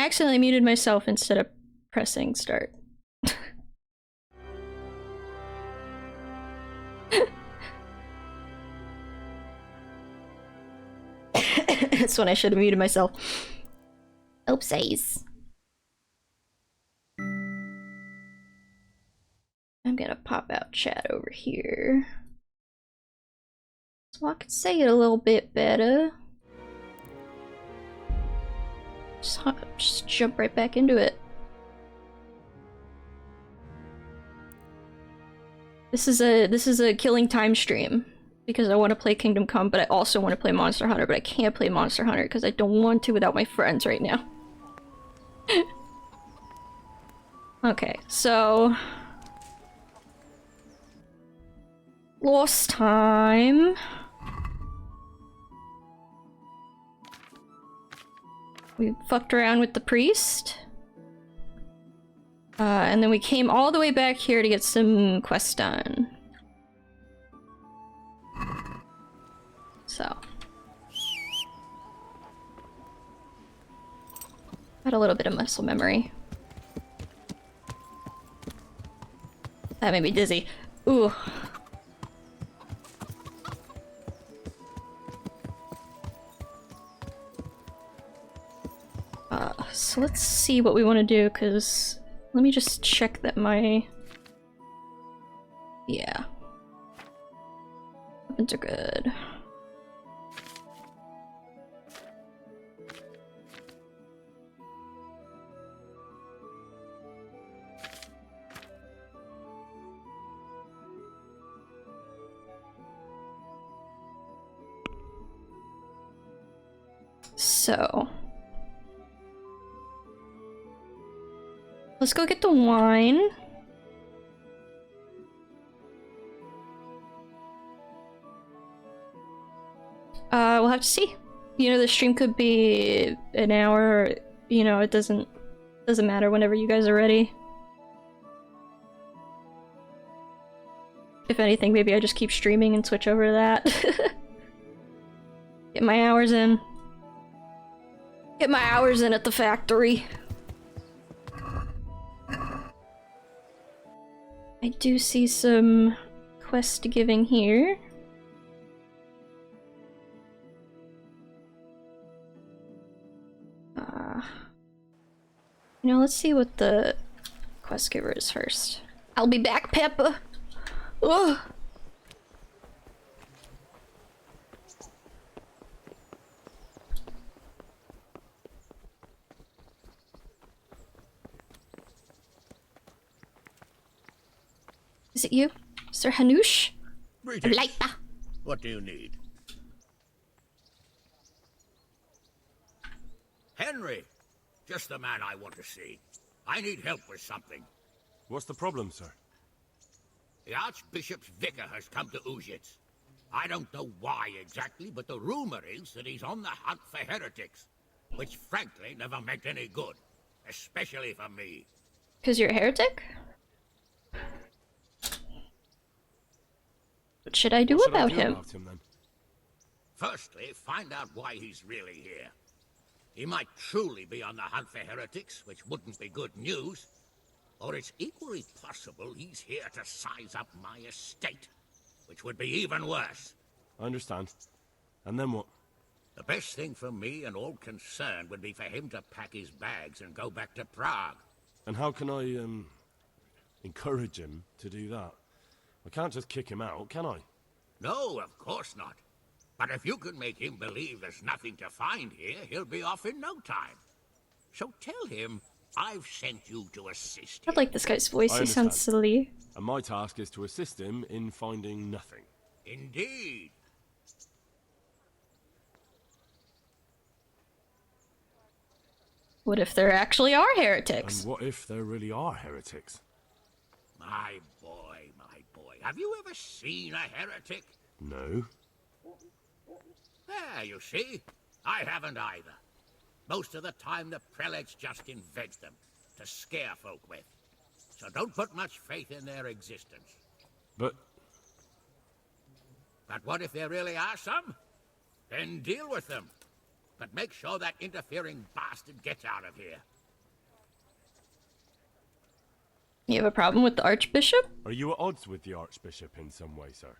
accidentally muted myself instead of pressing start. That's when I should have muted myself. Oopsies. I'm gonna pop out chat over here so I can say it a little bit better. Just jump right back into it. This is a killing time stream because I want to play Kingdom Come, but I also want to play Monster Hunter, but I can't play Monster Hunter because I don't want to without my friends right now. Okay, so last time we fucked around with the priest. And then we came all the way back here to get some quests done. So. Had a little bit of muscle memory. That made me dizzy. Ooh. So let's see what we want to do, because let me just check that my... Yeah. Weapons are good. So... let's go get the wine. We'll have to see. You know, the stream could be an hour, you know, it doesn't matter whenever you guys are ready. If anything, maybe I just keep streaming and switch over to that. Get my hours in. Get my hours in at the factory. I do see some quest giving here. You know, let's see what the quest giver is first. I'll be back, Peppa. Ugh. Is it you, Sir Hanush? Laita. What do you need? Henry! Just the man I want to see. I need help with something. What's the problem, sir? The Archbishop's vicar has come to Uzhitz. I don't know why exactly, but the rumor is that he's on the hunt for heretics. Which frankly never meant any good. Especially for me. 'Cause you're a heretic? What should I do about him? Then? Firstly, find out why he's really here. He might truly be on the hunt for heretics, which wouldn't be good news. Or it's equally possible he's here to size up my estate, which would be even worse. I understand. And then what? The best thing for me and all concerned would be for him to pack his bags and go back to Prague. And how can I, encourage him to do that? I can't just kick him out, can I? No, of course not. But if you can make him believe there's nothing to find here, he'll be off in no time. So tell him I've sent you to assist him. I like this guy's voice, he sounds silly. And my task is to assist him in finding nothing. Indeed. What if there actually are heretics? And what if there really are heretics? My boy, my boy. Have you ever seen a heretic? No. There, you see. I haven't either. Most of the time the prelates just invent them to scare folk with. So don't put much faith in their existence. But what if there really are some? Then deal with them. but make sure that interfering bastard gets out of here. You have a problem with the Archbishop? Are you at odds with the Archbishop in some way, sir?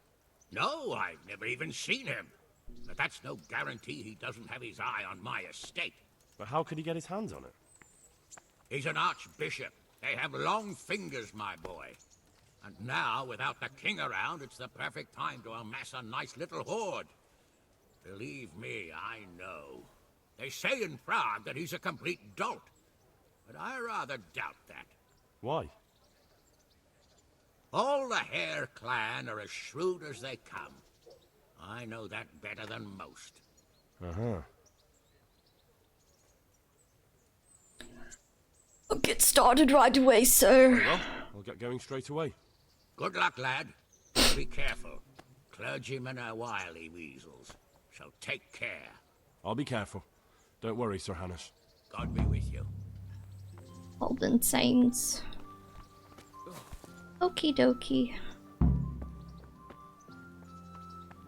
No, I've never even seen him. But that's no guarantee he doesn't have his eye on my estate. But how could he get his hands on it? He's an archbishop. They have long fingers, my boy. And now, without the king around, it's the perfect time to amass a nice little hoard. Believe me, I know. They say in Prague that he's a complete dolt. But I rather doubt that. Why? All the Hare clan are as shrewd as they come. I know that better than most. Uh-huh. I'll get started right away, sir. Well, I'll get going straight away. Good luck, lad. Be careful. Clergymen are wily weasels, so take care. I'll be careful. Don't worry, Sir Hannes. God be with you. Holden Saints. Okie dokie.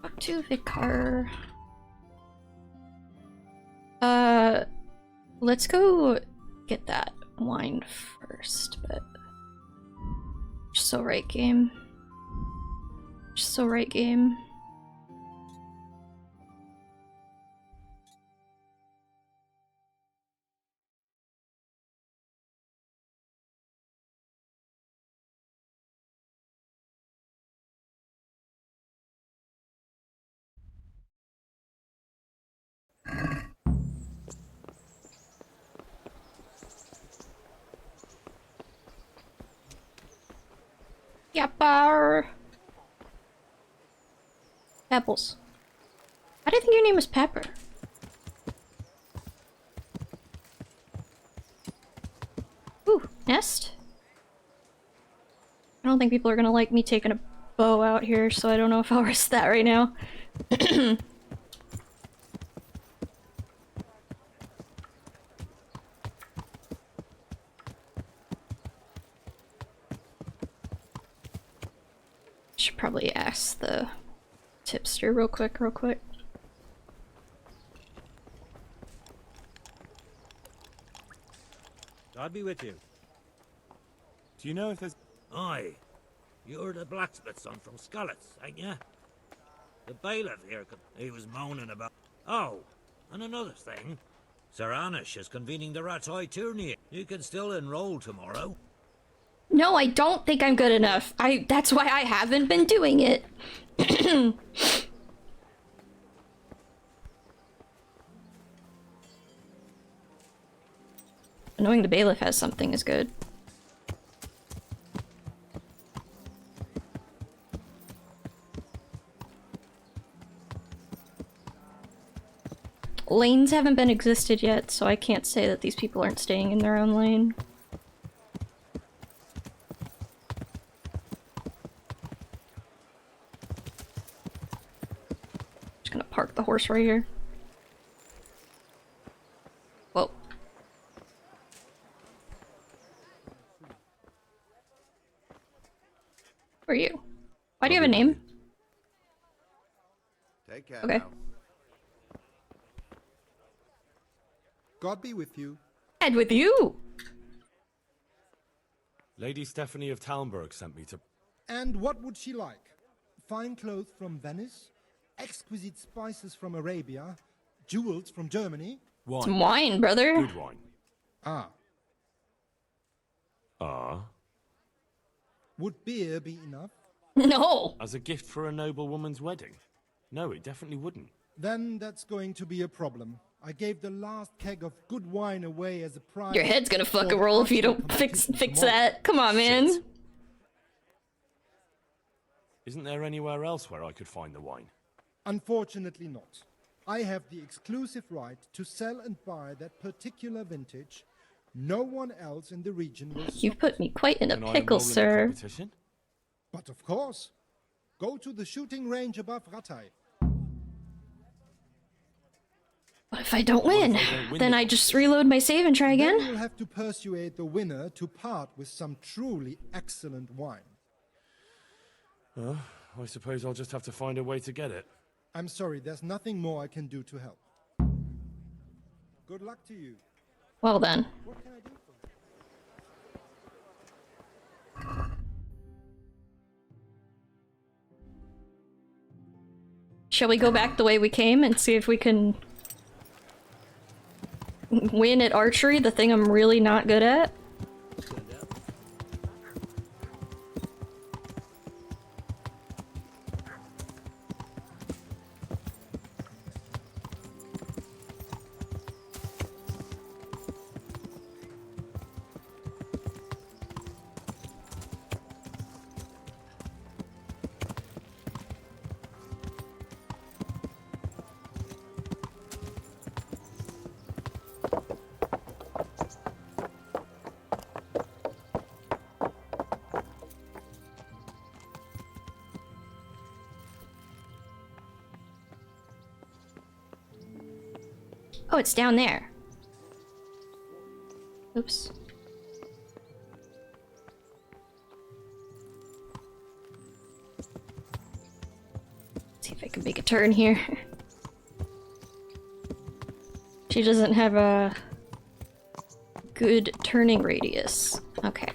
Up to Vicar. Let's go get that wine first, but just so right game. Just so right game. Yapper. Apples. Why do you think your name is Pepper? Ooh, nest? I don't think people are gonna like me taking a bow out here, so I don't know if I'll risk that right now. Should probably ask the tipster real quick. God be with you. Do you know if there's... Aye. You're the blacksmith's son from Scarlets, ain't ya? The bailiff here, he was moaning about... Oh, and another thing. Sir Anish is convening the Rat's Eye tourney. You can still enroll tomorrow. No, I don't think I'm good enough. That's why I haven't been doing it. Knowing the bailiff has something is good. Lanes haven't been existed yet, so I can't say that these people aren't staying in their own lane. Just gonna park the horse right here. Whoa. Who are you? Why do you have a name? Take care Okay. now. God be with you. And with you! Lady Stephanie of Talmberg sent me to... And what would she like? Fine clothes from Venice? Exquisite spices from Arabia? Jewels from Germany? Wine. Some wine, brother. Good wine. Ah, would beer be enough? No! As a gift for a noble woman's wedding? No, it definitely wouldn't. Then that's going to be a problem. I gave the last keg of good wine away as a prize. Your head's gonna for fucking the roll if you archery don't fix competition tomorrow. that. Come on, man. Shit. Isn't there anywhere else where I could find the wine? Unfortunately not. I have the exclusive right to sell and buy that particular vintage. No one else in the region will You've put me quite in a Can I pickle, enroll in the sir. competition? But of course. Go to the shooting range above Rattay. What if I don't win? if I don't win Then the I just reload my save and try Then again? you'll have to persuade the winner to part with some truly excellent wine. I suppose I'll just have to find a way to get it. I'm sorry, there's nothing more I can do to help. Good luck to you. Well then. What can I do for you? Shall we go back the way we came and see if we can win at archery, the thing I'm really not good at? Oh, it's down there. Oops. See if I can make a turn here. She doesn't have a good turning radius. Okay.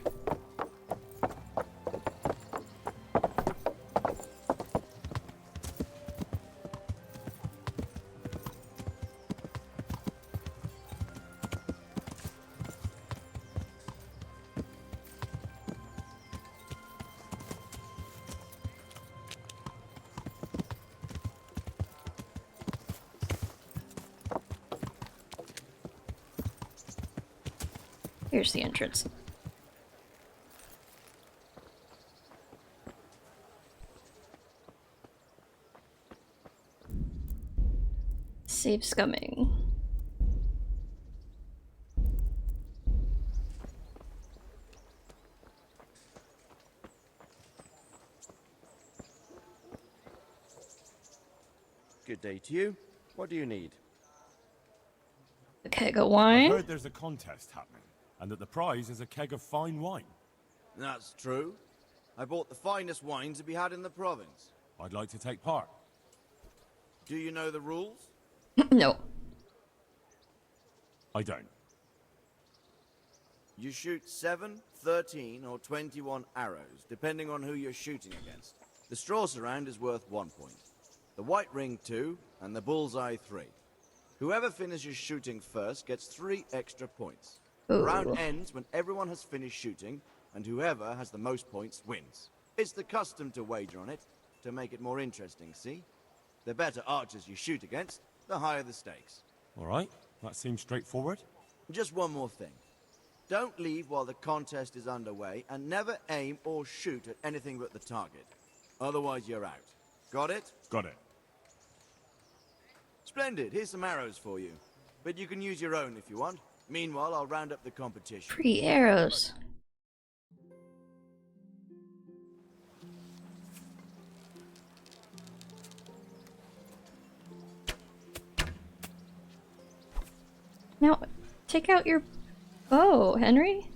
Here's the entrance. Save scumming. Good day to you. What do you need? A keg of I wine. heard there's a contest happening, and that the prize is a keg of fine wine. That's true. I bought the finest wine to be had in the province. I'd like to take part. Do you know the rules? No. I don't. You shoot 7, 13, or 21 arrows, depending on who you're shooting against. The straw surround is worth 1 point. The white ring 2, and the bullseye 3. Whoever finishes shooting first gets 3 extra points. The round ends when everyone has finished shooting, and whoever has the most points wins. It's the custom to wager on it, to make it more interesting, see? The better archers you shoot against, the higher the stakes. All right, that seems straightforward. Just one more thing. Don't leave while the contest is underway, and never aim or shoot at anything but the target. Otherwise you're out. Got it? Got it. Splendid, here's some arrows for you. But you can use your own if you want. Meanwhile, I'll round up the competition. Free arrows. Now, take out your bow, Henry.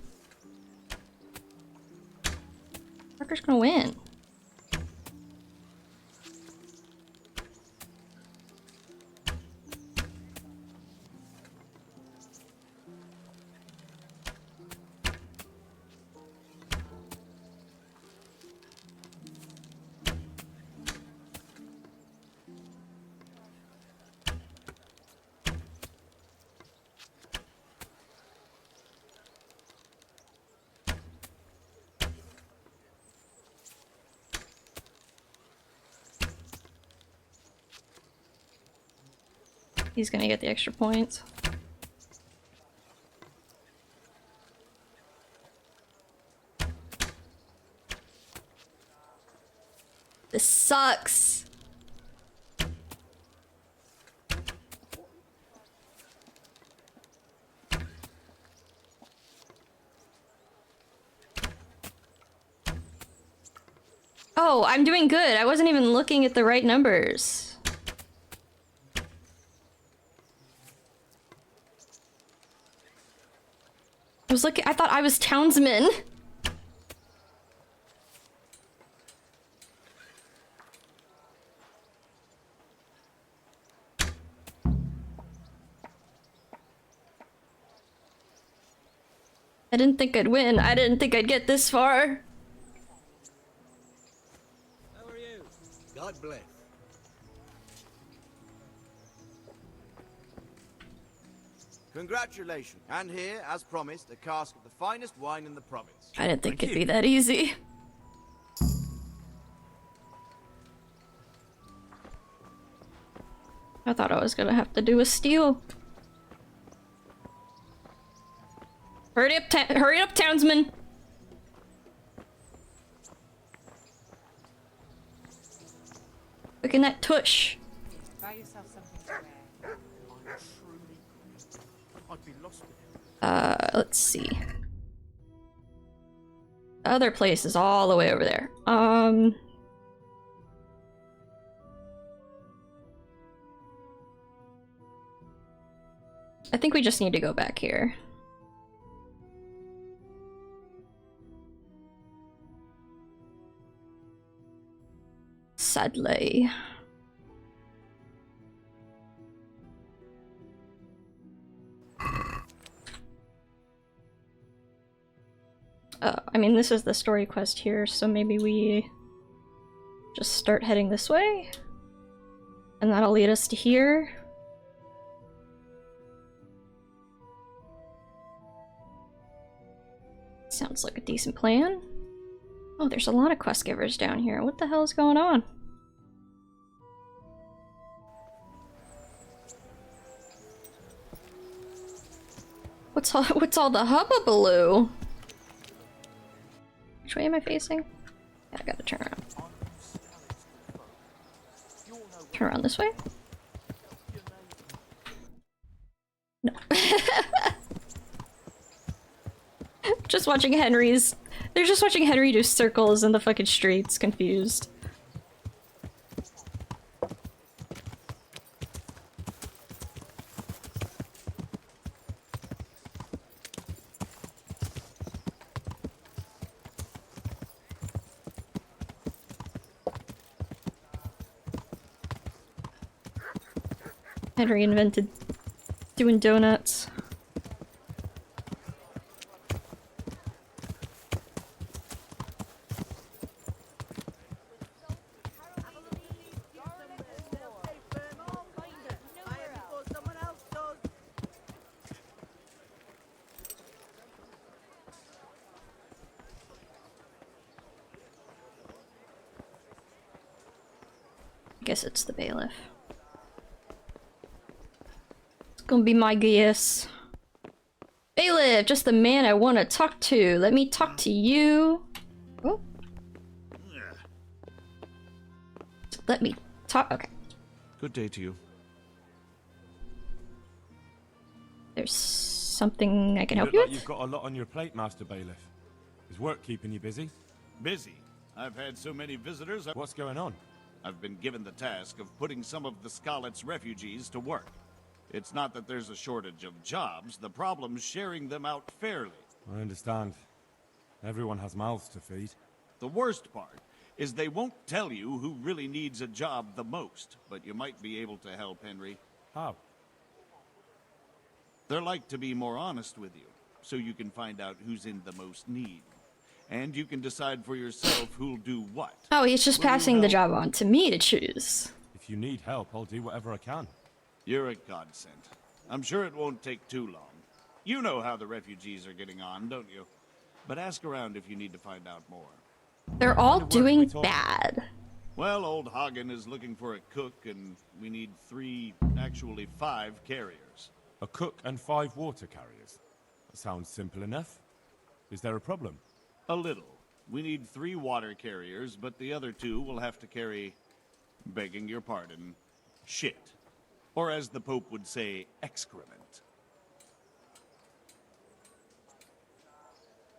Parker's gonna win. He's gonna get the extra points. This sucks. Oh, I'm doing good. I wasn't even looking at the right numbers. I thought I was townsman. I didn't think I'd win. I didn't think I'd get this far. How are you? God bless. Congratulations. And here, as promised, a cask of the finest wine in the province. I didn't think it'd be that easy. I thought I was gonna have to do a steal. Hurry up, townsman! Look in that tush. Buy yourself something to wear. I'd be lost with him. Let's see. The other place is all the way over there. I think we just need to go back here. Sadly. I mean, this is the story quest here, so maybe we just start heading this way? And that'll lead us to here. Sounds like a decent plan. Oh, there's a lot of quest givers down here. What the hell is going on? What's all the hubbubaloo? Which way am I facing? Yeah, I gotta turn around. Turn around this way? No. Just watching Henry's... They're just watching Henry do circles in the fucking streets, confused. Henry invented doing donuts. I guess it's the bailiff. It's gonna be my guess. Bailiff, just the man I want to talk to. Let me talk to you. Oh. Let me talk. Okay. Good day to you. There's something I can help you Like with? you've got a lot on your plate, Master Bailiff. Is work keeping you busy? Busy. I've had so many visitors, What's going on? I've been given the task of putting some of the Scarlet's refugees to work. It's not that there's a shortage of jobs, the problem's sharing them out fairly. I understand. Everyone has mouths to feed. The worst part is they won't tell you who really needs a job the most, but you might be able to help, Henry. How? They're like to be more honest with you, so you can find out who's in the most need. And you can decide for yourself who'll do what. Oh, he's just Will you passing the help? job on to me to choose. If you need help, I'll do whatever I can. You're a godsend. I'm sure it won't take too long. You know how the refugees are getting on, don't you? But ask around if you need to find out more. They're all Kind of work doing we talk- bad. Well, old Hagen is looking for a cook, and we need 5 carriers. A cook and 5 water carriers. That sounds simple enough. Is there a problem? A little. We need 3 water carriers, but the other 2 will have to carry, begging your pardon, shit. Or as the Pope would say, excrement.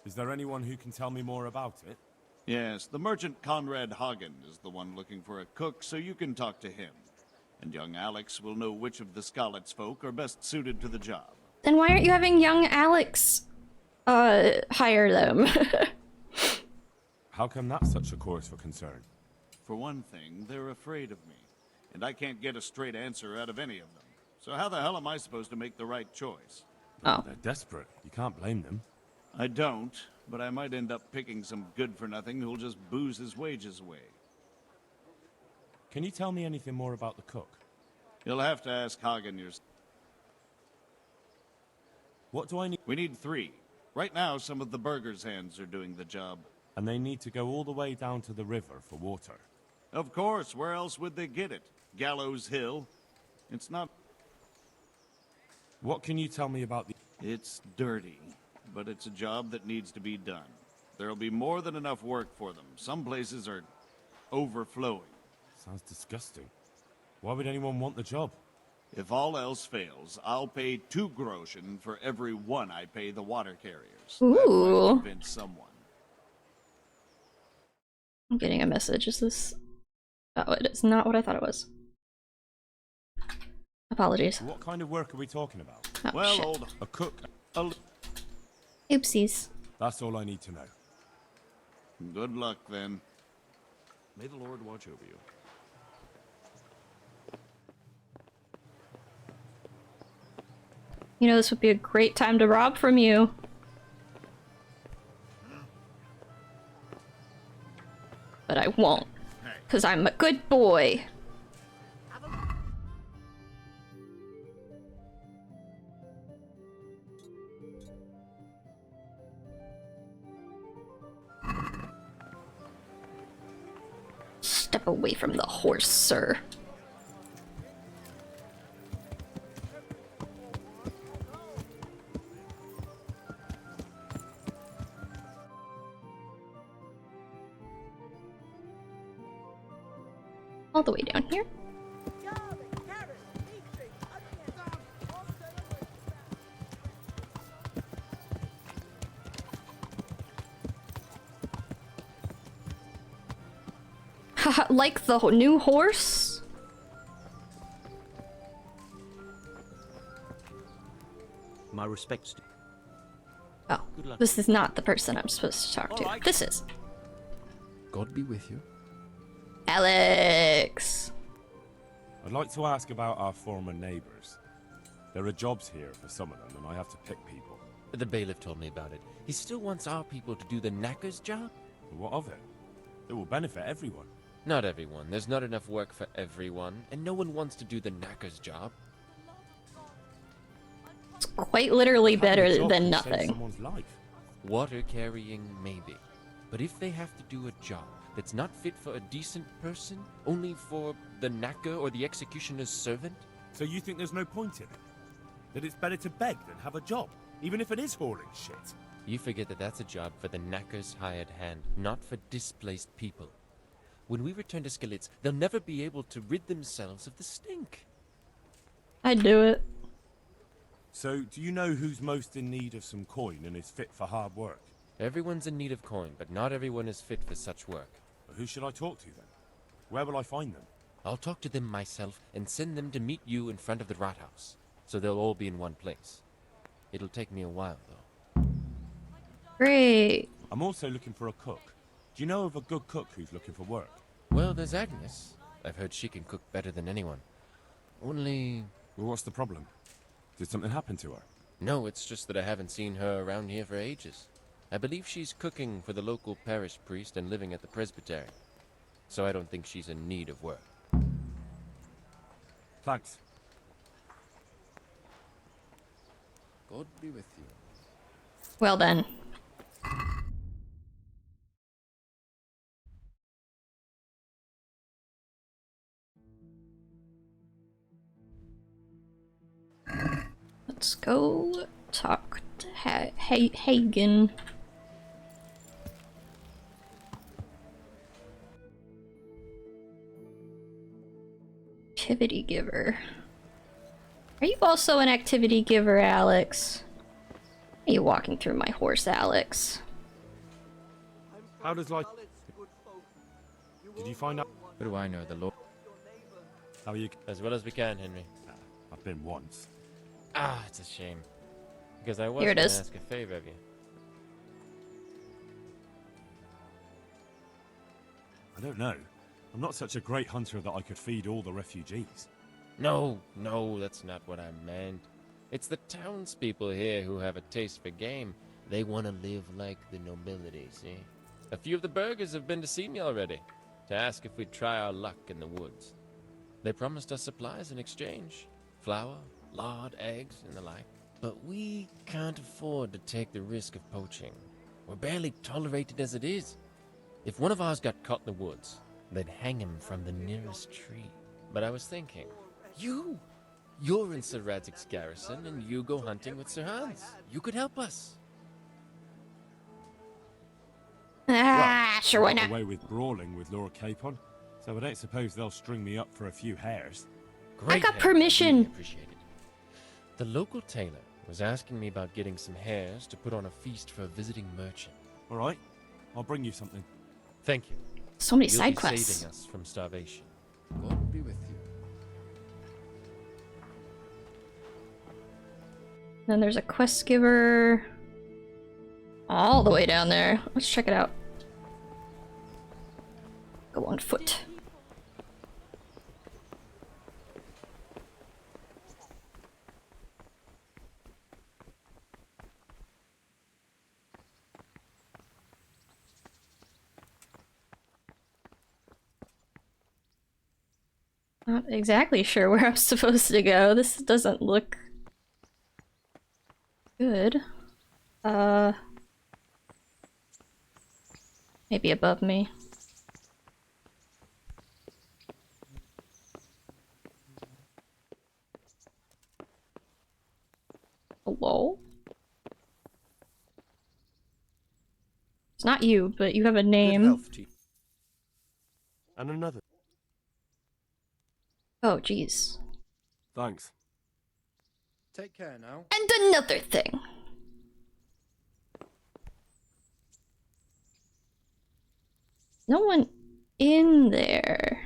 Is there anyone who can tell me more about it? Yes, the merchant Conrad Hagen is the one looking for a cook, so you can talk to him. And young Alex will know which of the Scarlet's folk are best suited to the job. Then why aren't you having young Alex, hire them? How come that's such a cause for concern? For one thing, they're afraid of me, and I can't get a straight answer out of any of them. So how the hell am I supposed to make the right choice? Oh. They're desperate. You can't blame them. I don't, but I might end up picking some good-for-nothing who'll just booze his wages away. Can you tell me anything more about the cook? You'll have to ask Hagen yourself. What do I need? We need 3. Right now, some of the burgers' hands are doing the job. And they need to go all the way down to the river for water. Of course, where else would they get it? Gallows Hill? It's not... What can you tell me about the... It's dirty, but it's a job that needs to be done. There'll be more than enough work for them. Some places are overflowing. Sounds disgusting. Why would anyone want the job? If all else fails, I'll pay 2 groschen for every 1 I pay the water carriers. That Ooh. might convince someone. I'm getting a message. Is this... Oh, it is not what I thought it was. Apologies. What kind of work are we talking about? Oh, Well, shit. hold on. A cook? Oopsies. That's all I need to know. Good luck, then. May the Lord watch over you. You know, this would be a great time to rob from you. But I won't. Because I'm a good boy. Step away from the horse, sir. All the way down here. Haha, like the new horse? My respects to Oh, this is not the person I'm supposed to talk to. This is God be with you. Alex. I'd like to ask about our former neighbors. There are jobs here for some of them, and I have to pick people. The bailiff told me about it. He still wants our people to do the knacker's job? But what of it? It will benefit everyone. Not everyone. There's not enough work for everyone, and no one wants to do the knacker's job. It's quite literally Having a better job than can save nothing. someone's life. Water carrying, maybe. But if they have to do a job that's not fit for a decent person, only for the knacker or the executioner's servant? So you think there's no point in it? That it's better to beg than have a job, even if it is hauling shit? You forget that that's a job for the knacker's hired hand, not for displaced people. When we return to Skalitz, they'll never be able to rid themselves of the stink. I'd do it. So, do you know who's most in need of some coin and is fit for hard work? Everyone's in need of coin, but not everyone is fit for such work. Who should I talk to then? Where will I find them? I'll talk to them myself and send them to meet you in front of the Rathaus, so they'll all be in one place. It'll take me a while, though. Great. I'm also looking for a cook. Do you know of a good cook who's looking for work? Well, there's Agnes. I've heard she can cook better than anyone. Only... Well, what's the problem? Did something happen to her? No, it's just that I haven't seen her around here for ages. I believe she's cooking for the local parish priest and living at the presbytery. So I don't think she's in need of work. Thanks. God be with you. Well then. Let's go talk to Hagen. Activity giver. Are you also an activity giver, Alex? Are you walking through my horse, Alex? How does life... Did you find out... What do I know, the Lord? How are you... As well as we can, Henry. I've been once. Ah, it's a shame. Because I was Here it going is. to ask a favor of you. I don't know. I'm not such a great hunter that I could feed all the refugees. No, that's not what I meant. It's the townspeople here who have a taste for game. They want to live like the nobility, see? A few of the burghers have been to see me already, to ask if we'd try our luck in the woods. They promised us supplies in exchange. Flour, lard, eggs, and the like. But we can't afford to take the risk of poaching. We're barely tolerated as it is. If one of ours got caught in the woods, they'd hang him from the nearest tree. But I was thinking, you're in Sir Radzig's garrison, and you go hunting with Sir Hans. You could help us. Sure, why not? Away with brawling with Laura Capon, so I don't suppose they'll string me up for a few hares. Great I got help. permission. I really appreciate it. The local tailor was asking me about getting some hares to put on a feast for a visiting merchant. All right, I'll bring you something. Thank you. So many You'll side be quests. saving us from starvation. God be with you. Then there's a quest giver all the way down there. Let's check it out. Go on foot. Not exactly sure where I'm supposed to go. This doesn't look good. Maybe above me. Hello? It's not you, but you have a Good name. health to you. And another. Oh, jeez. Thanks. Take care now. And another thing. No one in there.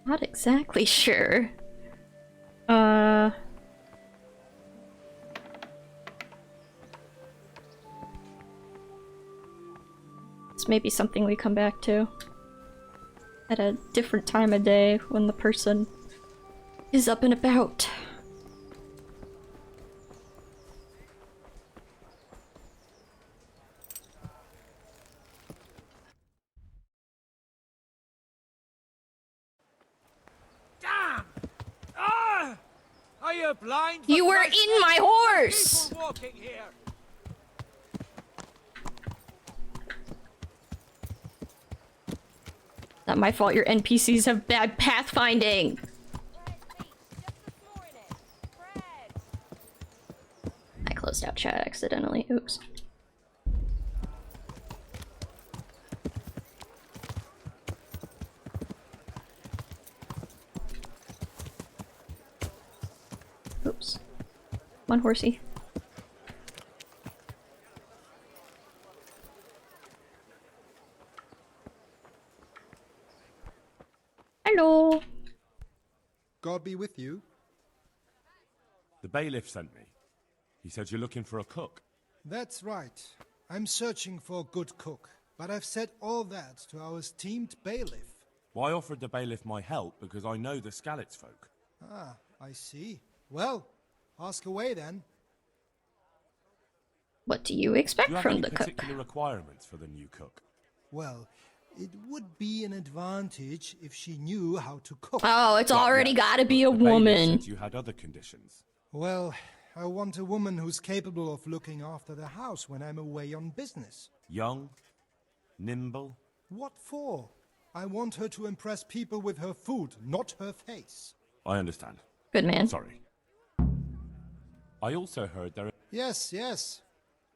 Not exactly sure. This may be something we come back to at a different time of day when the person is up and about. Damn! Ah! Are you blind? You were in my horse! People walking here. Not my fault your NPCs have bad pathfinding. I closed out chat accidentally. Oops. Oops. Come on, horsey. Hello. God be with you. The bailiff sent me. He said you're looking for a cook. That's right. I'm searching for a good cook, but I've said all that to our esteemed bailiff. Well, I offered the bailiff my help because I know the Skalitz folk. Ah, I see. Well, ask away then. What do you expect Do you have from any the cook? particular requirements for the new cook? Well, it would be an advantage if she knew how to cook. Oh, it's already Yeah, gotta be but a the bailiff woman. said you had other conditions. Well, I want a woman who's capable of looking after the house when I'm away on business. Young, nimble. What for? I want her to impress people with her food, not her face. I understand. Good man. Sorry. I also heard there. Yes.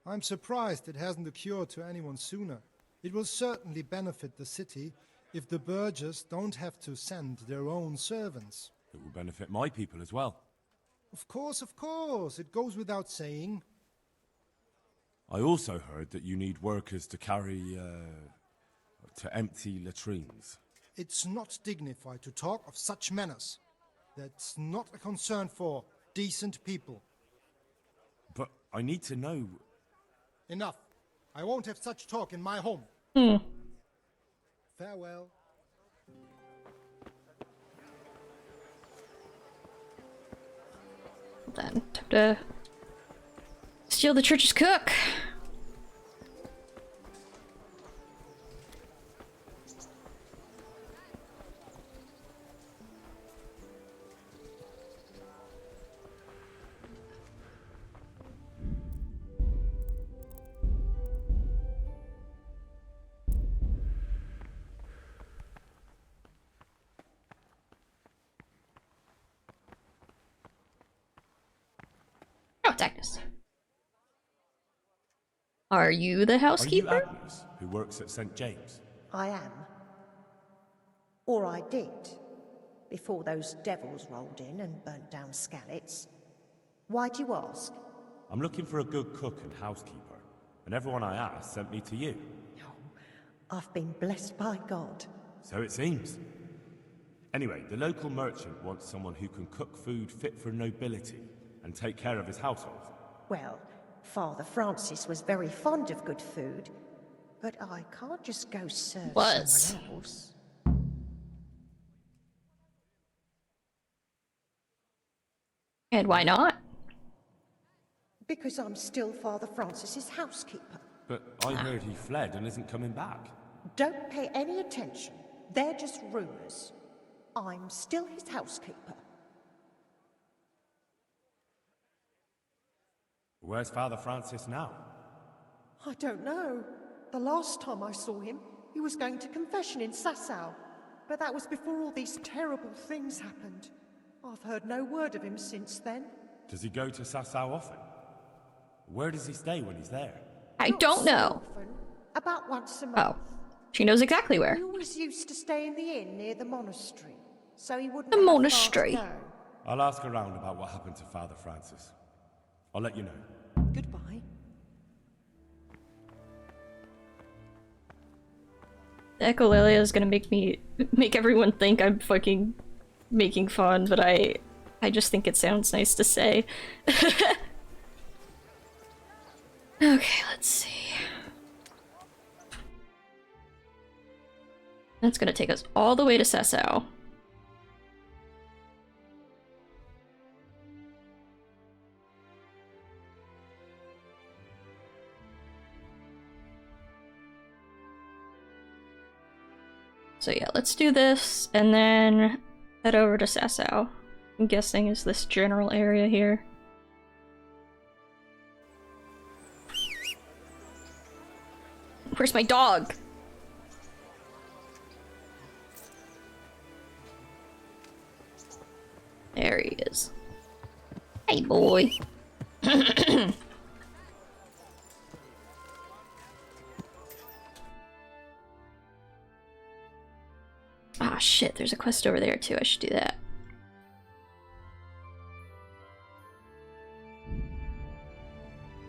I'm surprised it hasn't occurred to anyone sooner. It will certainly benefit the city if the burghers don't have to send their own servants. It will benefit my people as well. Of course. It goes without saying. I also heard that you need workers to carry, to empty latrines. It's not dignified to talk of such manners. That's not a concern for decent people. But I need to know. Enough. I won't have such talk in my home. Farewell. Then time to steal the church's cook. Oh, it's Agnes. Are you the housekeeper? Are you Agnes, who works at St. James? I am. Or I did, before those devils rolled in and burnt down Skalitz. Why do you ask? I'm looking for a good cook and housekeeper, and everyone I asked sent me to you. I've been blessed by God. So it seems. Anyway, the local merchant wants someone who can cook food fit for nobility and take care of his household. Well, Father Francis was very fond of good food, but I can't just go serve someone else. And why not? Because I'm still Father Francis's housekeeper. But I heard he fled and isn't coming back. Don't pay any attention. They're just rumors. I'm still his housekeeper. Where's Father Francis now? I don't know. The last time I saw him, he was going to confession in Sasau. But that was before all these terrible things happened. I've heard no word of him since then. Does he go to Sasau often? Where does he stay when he's there? I don't know. Often, about once a month. Oh, she knows exactly where. He always used to stay in the inn near the monastery, so he wouldn't The have monastery. far to go. I'll ask around about what happened to Father Francis. I'll let you know. Goodbye. The echolalia is gonna make everyone think I'm fucking making fun, but I just think it sounds nice to say. Okay, let's see. That's gonna take us all the way to Sasau. So yeah, let's do this, and then head over to Sasau. I'm guessing is this general area here. Where's my dog? There he is. Hey, boy. Ah, shit, there's a quest over there too. I should do that.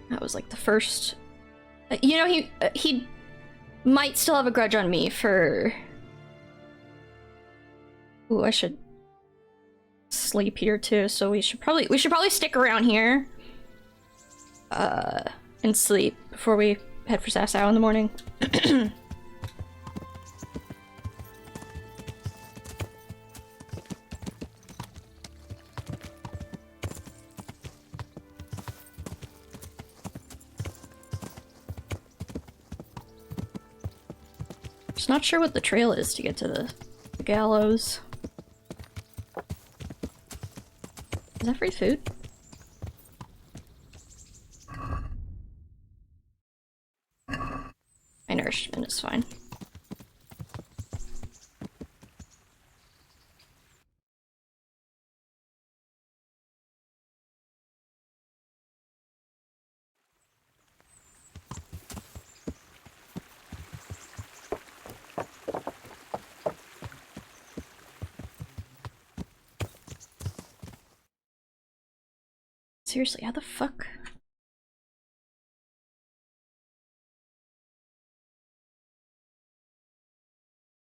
That was like the first... you know, he might still have a grudge on me for... Ooh, I should sleep here too, so we should probably stick around here and sleep before we head for Sasau in the morning. Just not sure what the trail is to get to the gallows. Is that free food? My nourishment is fine. Seriously, how the fuck?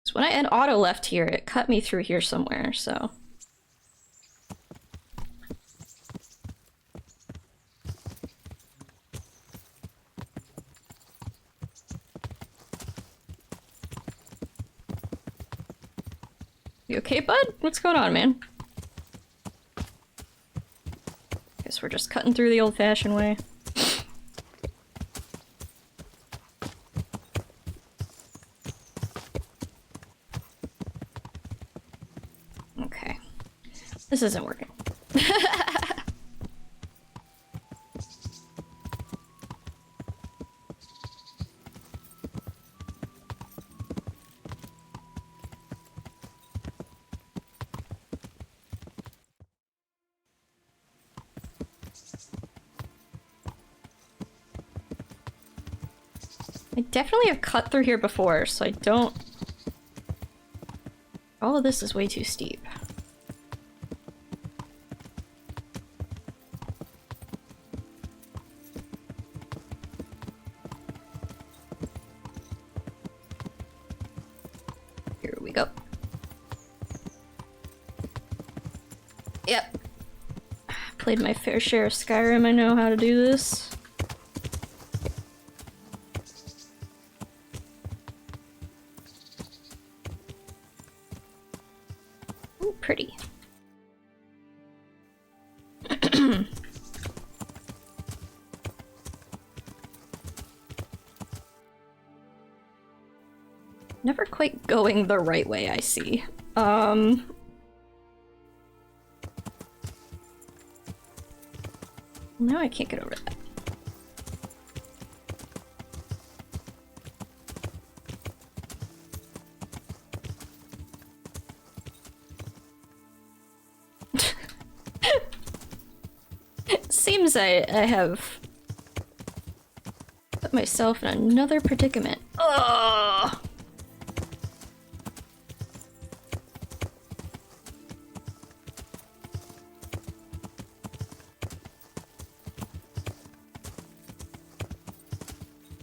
So when I had auto left here, it cut me through here somewhere, so... You okay, bud? What's going on, man? Guess we're just cutting through the old-fashioned way. Okay. This isn't working. I definitely have cut through here before, so I don't... All of this is way too steep. Here we go. Yep. Played my fair share of Skyrim, I know how to do this. Ooh, pretty. Never quite going the right way, I see. Now I can't get over that. Seems I have put myself in another predicament. Ugh!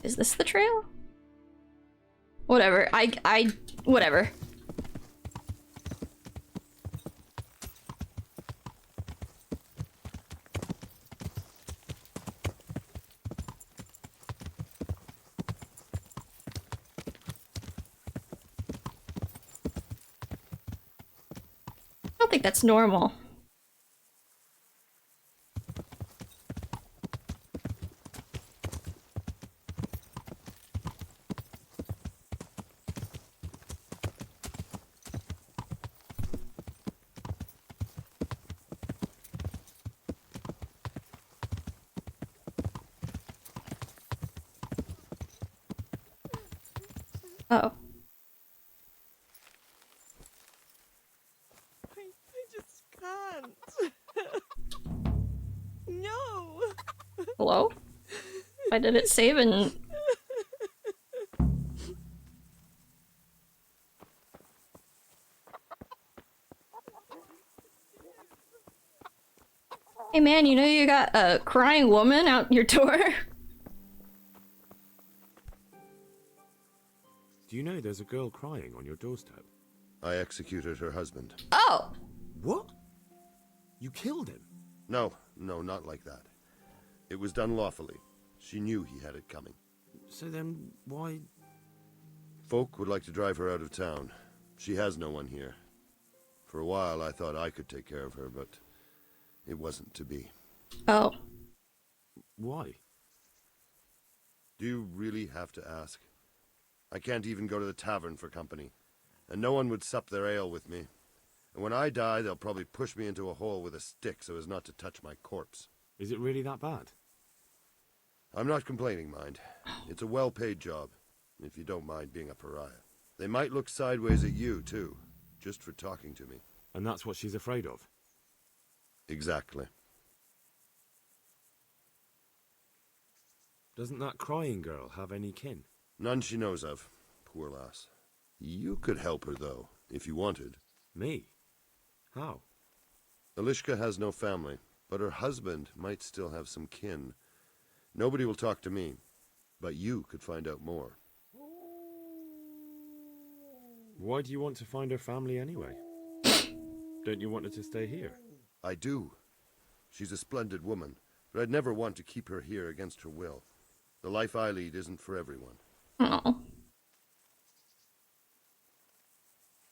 Is this the trail? Whatever. Whatever. I don't think that's normal. Oh. I just can't. No. Hello? Why did it save and... Hey man, you know you got a crying woman out your door? Do you know there's a girl crying on your doorstep? I executed her husband. Oh! What? You killed him? No, not like that. It was done lawfully. She knew he had it coming. So then, why... Folk would like to drive her out of town. She has no one here. For a while I thought I could take care of her, but it wasn't to be. Oh. Why? Do you really have to ask? I can't even go to the tavern for company, and no one would sup their ale with me. And when I die, they'll probably push me into a hole with a stick so as not to touch my corpse. Is it really that bad? I'm not complaining, mind. It's a well-paid job, if you don't mind being a pariah. They might look sideways at you, too, just for talking to me. And that's what she's afraid of? Exactly. Doesn't that crying girl have any kin? None she knows of. Poor lass. You could help her, though, if you wanted. Me? How? Elishka has no family, but her husband might still have some kin. Nobody will talk to me, but you could find out more. Why do you want to find her family anyway? Don't you want her to stay here? I do. She's a splendid woman, but I'd never want to keep her here against her will. The life I lead isn't for everyone. Oh.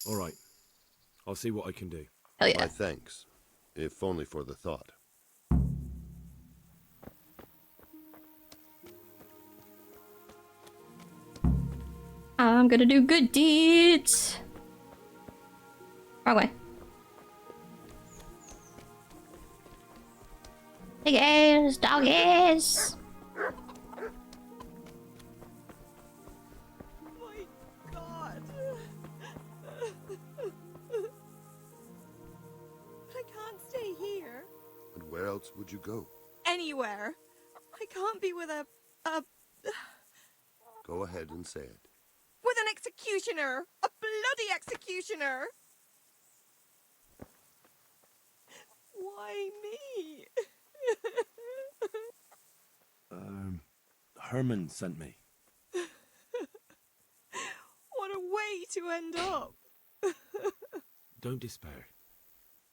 All right. I'll see what I can do. Hell yeah. My thanks, if only for the thought. I'm gonna do good deeds. Wrong way. Hey guys, doggies. My God. I can't stay here. And where else would you go? Anywhere. I can't be with a Go ahead and say it. with an executioner. A bloody executioner. Why me? Herman sent me. What a way to end up. Don't despair.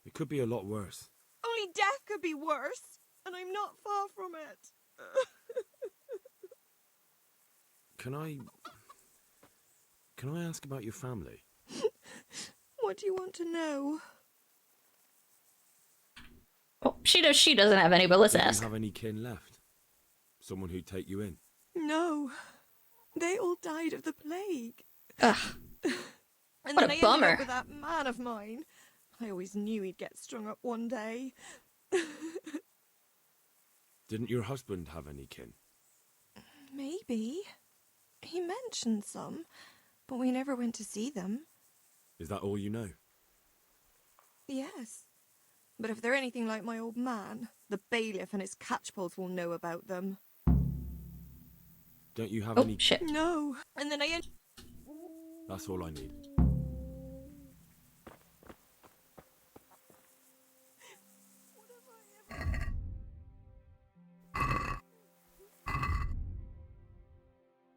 It could be a lot worse. Only death could be worse, and I'm not far from it. Can I ask about your family? What do you want to know? Oh, she doesn't have any, but let's Do you ask. have any kin left? Someone who'd take you in? No. They all died of the plague. Ugh. And What then a I ended bummer. up with that man of mine. I always knew he'd get strung up one day. Didn't your husband have any kin? Maybe. He mentioned some, but we never went to see them. Is that all you know? Yes. But if they're anything like my old man, the bailiff and his catchpolls will know about them. Don't you have Oh, any... shit. No. And then I... That's all I need.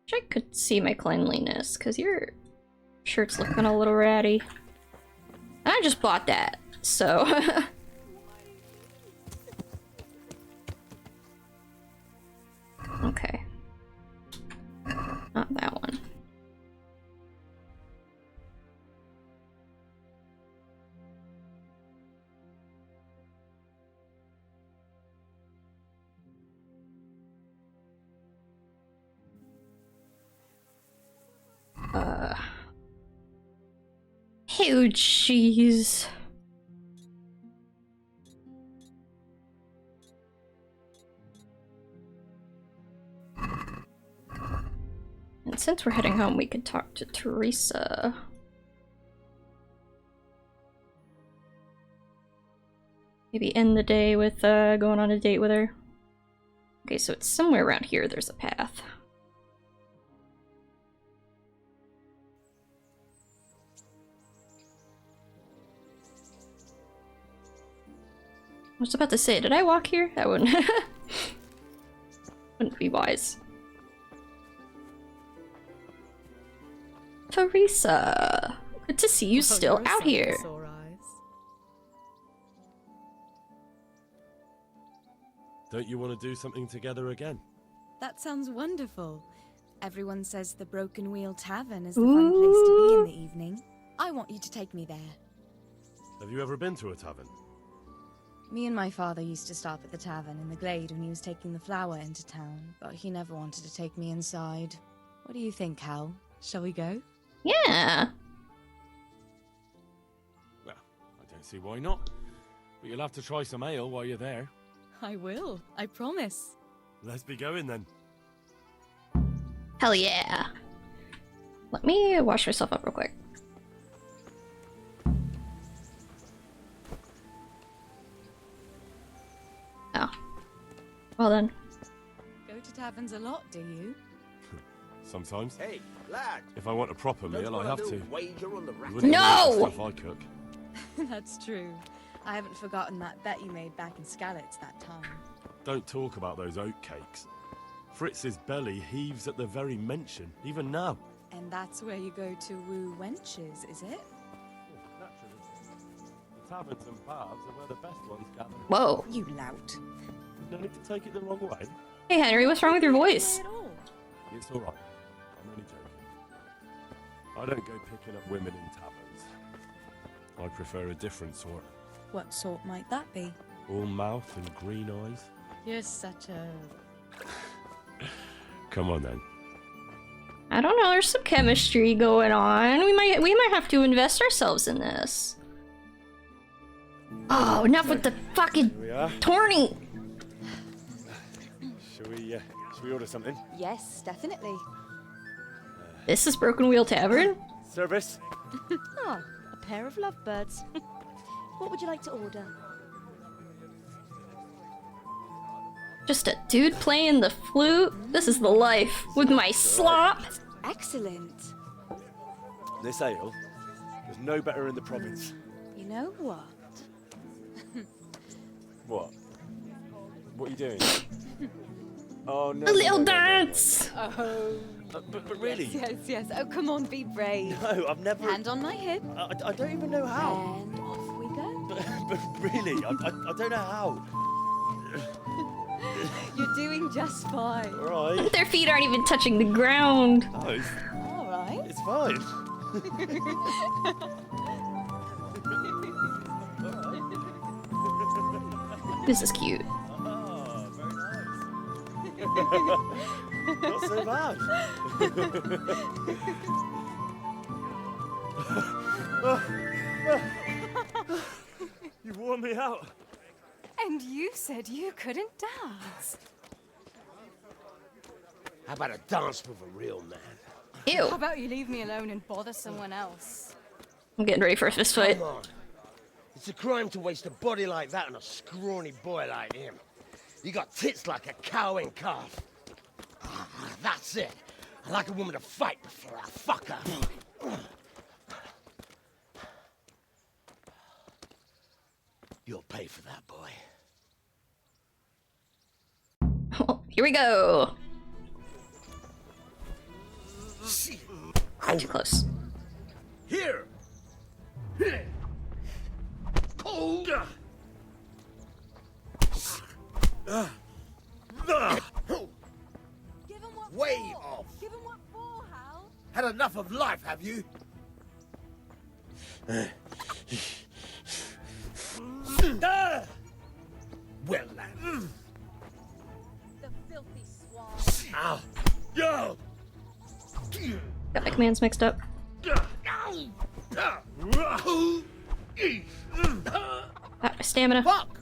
Wish I could see my cleanliness, because your shirt's looking a little ratty. And I just bought that, so... Okay. Not that one. Oh, jeez. And since we're heading home, we could talk to Teresa. Maybe end the day with going on a date with her. Okay, so it's somewhere around here there's a path. I was about to say, did I walk here? That wouldn't wouldn't be wise. Teresa, good to see you still out here. Don't you want to do something together again? That sounds wonderful. Everyone says the Broken Wheel Tavern is the fun place to be in the evening. I want you to take me there. Have you ever been to a tavern? Me and my father used to stop at the tavern in the glade when he was taking the flour into town, but he never wanted to take me inside. What do you think, Hal? Shall we go? Yeah. Well, I don't see why not. But you'll have to try some ale while you're there. I will, I promise. Let's be going then. Hell yeah. Let me wash myself up real quick. Oh. Well then. Go to taverns a lot, do you? Sometimes. Hey, lad. If I want a proper meal, I have to. Wager on the You wouldn't believe the stuff I cook. That's true. I haven't forgotten that bet you made back in Skalitz that time. Don't talk about those oat cakes. Fritz's belly heaves at the very mention, even now. And that's where you go to woo wenches, is it? Naturally. The taverns and bars are where the best ones gather. Whoa. You lout. No need to take it the wrong way. Hey Henry, what's wrong with your voice? It's alright. I'm only joking. I don't go picking up women in taverns. I prefer a different sort. What sort might that be? All mouth and green eyes. You're such a... Come on then. I don't know, there's some chemistry going on. We might have to invest ourselves in this. Oh, enough with the fucking tourney! Shall we order something? Yes, definitely. This is Broken Wheel Tavern? Service? Ah, a pair of lovebirds. What would you like to order? Just a dude playing the flute? This is the life, with my slop! Excellent. This ale, there's no better in the province. You know what? What? What are you doing? Oh no. A little dance! Oh. But really? Yes. Oh, come on, be brave. No, I've never... Hand on my hip. I don't even know how. And off we go. But really, I don't know how. You're doing just fine. Alright. Their feet aren't even touching the ground. Oh, Alright. it's fine. This is cute. Oh, very nice. Not so bad. You wore me out. And you said you couldn't dance. How about a dance with a real man? Ew. How about you leave me alone and bother someone else? I'm getting ready for a fist fight. Come on. It's a crime to waste a body like that on a scrawny boy like him. You got tits like a cow in calf. That's it. I like a woman to fight before I fuck her. You'll pay for that, boy. Oh, here we go. Too close. Here. Cold. Way off. Give him what for, Hal? Had enough of life, have you? Well, lad. The filthy swine. Ow. Yo. Got my commands mixed up. Got my stamina. Fuck.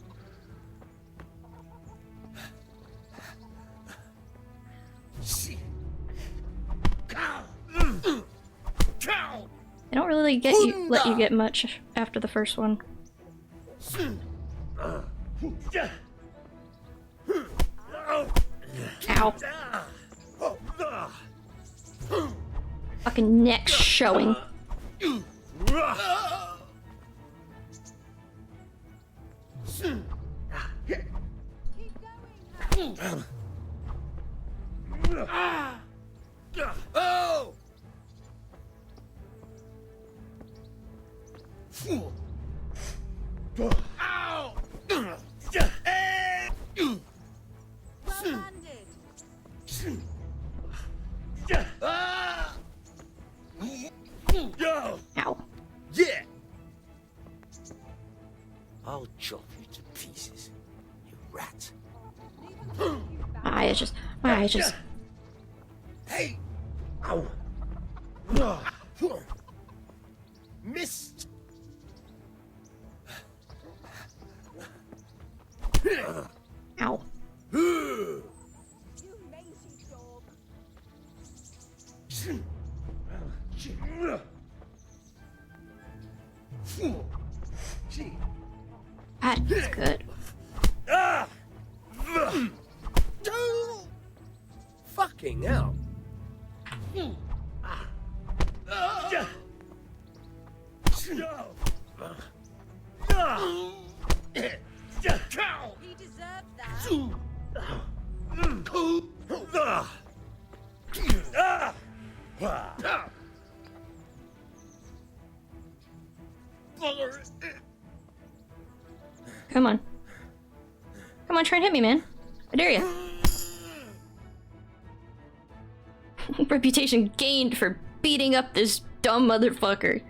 I don't really let you get much after the first one. Ow. Fucking neck showing. Oh! Ow! Yo! Ow. Yeah! I'll chop you to pieces, you rat. My eyes just. Hey! Ow! Missed! Ow. You lazy dog. That's good. Fucking hell. He deserved that. Come on. Come on, try and hit me, man. I dare you. Reputation gained for beating up this dumb motherfucker.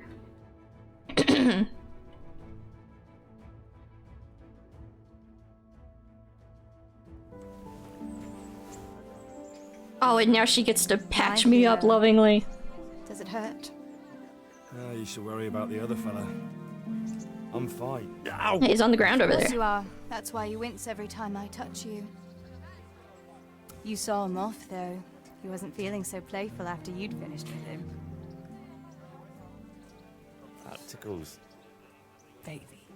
Oh, and now she gets to patch My me up hero. lovingly. Does it hurt? You should worry about the other fella. I'm fine. Ow! Hey, he's on the ground over Of course there. you are. That's why you wince every time I touch you. You saw him off, though. He wasn't feeling so playful after you'd finished with him. That tickles. Baby.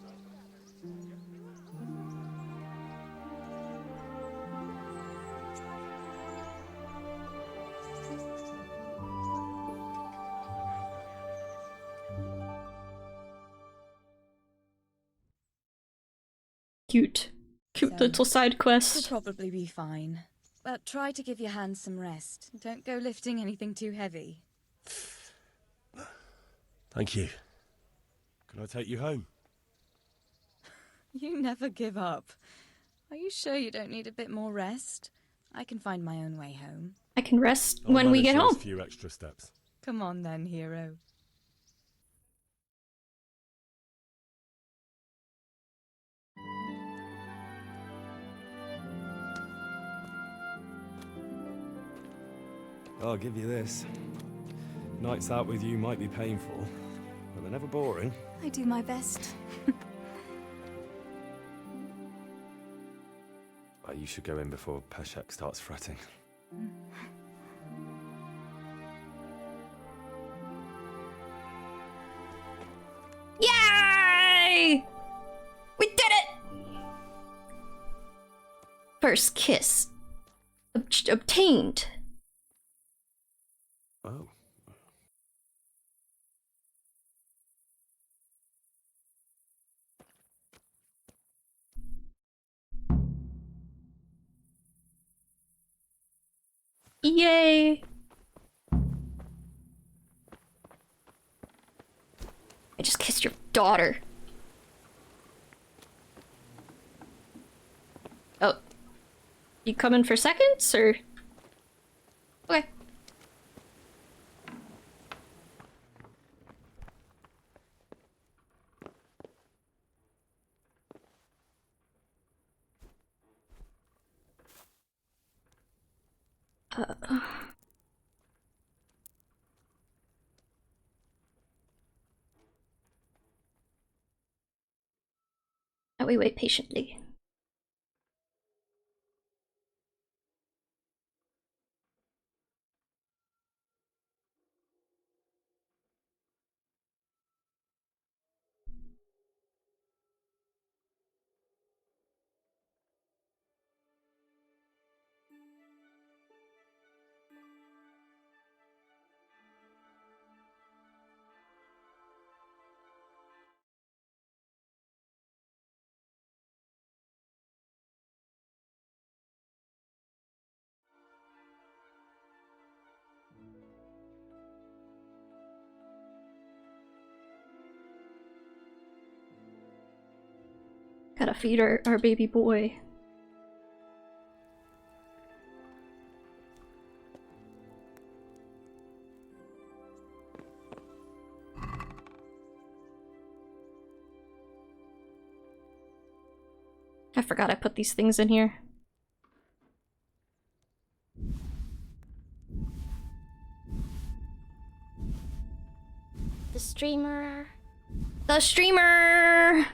Cute. Cute little side You'll quest. probably be fine. But try to give your hands some rest. Don't go lifting anything too heavy. Thank you. Can I take you home? You never give up. Are you sure you don't need a bit more rest? I can find my own way home. I can rest I'll when we manage get those home. few extra steps. Come on then, hero. I'll give you this. Nights out with you might be painful, but they're never boring. I do my best. You should go in before Peshek starts fretting. Yay! We did it! First kiss. Obtained. Oh. Yay! I just kissed your daughter. Oh. You coming for seconds, or? Okay. Now we wait patiently. Gotta feed our baby boy. I forgot I put these things in here. The streamer. The streamer!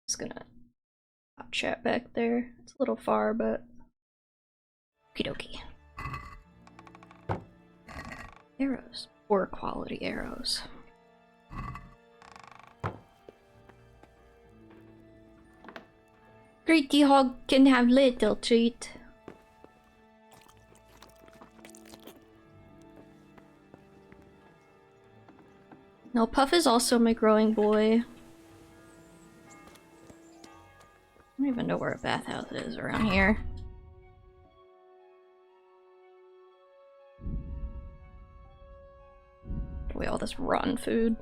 Just gonna pop chat back there. It's a little far, but okie dokie. Arrows. Poor quality arrows. Greedy Hog can have little treat. No, Puff is also my growing boy. I don't even know where a bathhouse is around here. Boy, all this rotten food.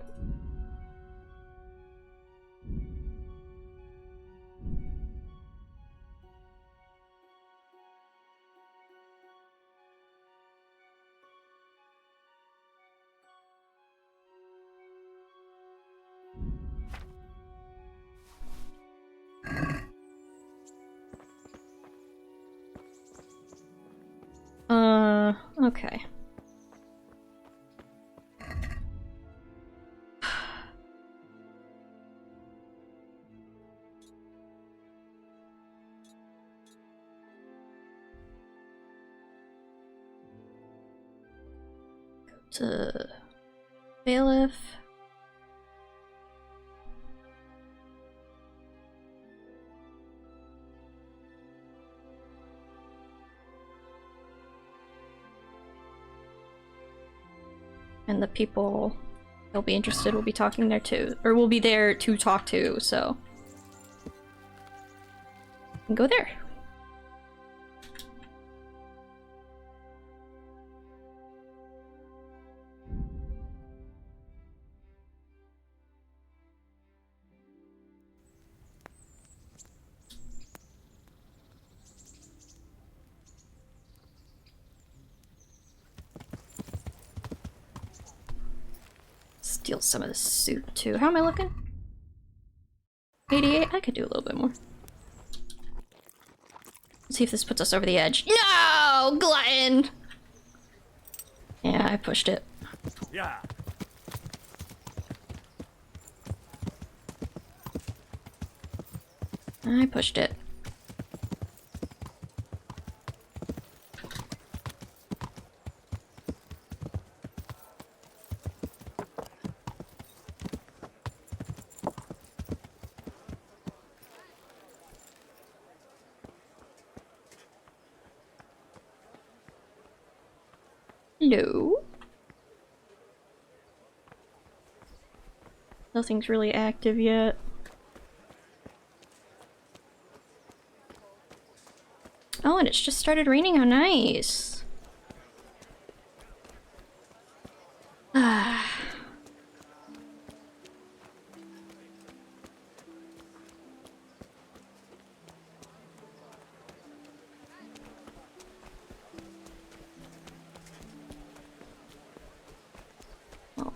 Okay. Go to bailiff. And the people they'll be interested will be talking there too, or will be there to talk to, so you can go there. Steal some of the soup too. How am I looking? 88? I could do a little bit more. Let's see if this puts us over the edge. No! Glutton! Yeah, I pushed it. Yeah. I pushed it. Hello? Nothing's really active yet. Oh, and it's just started raining. How nice. Ah. Oh.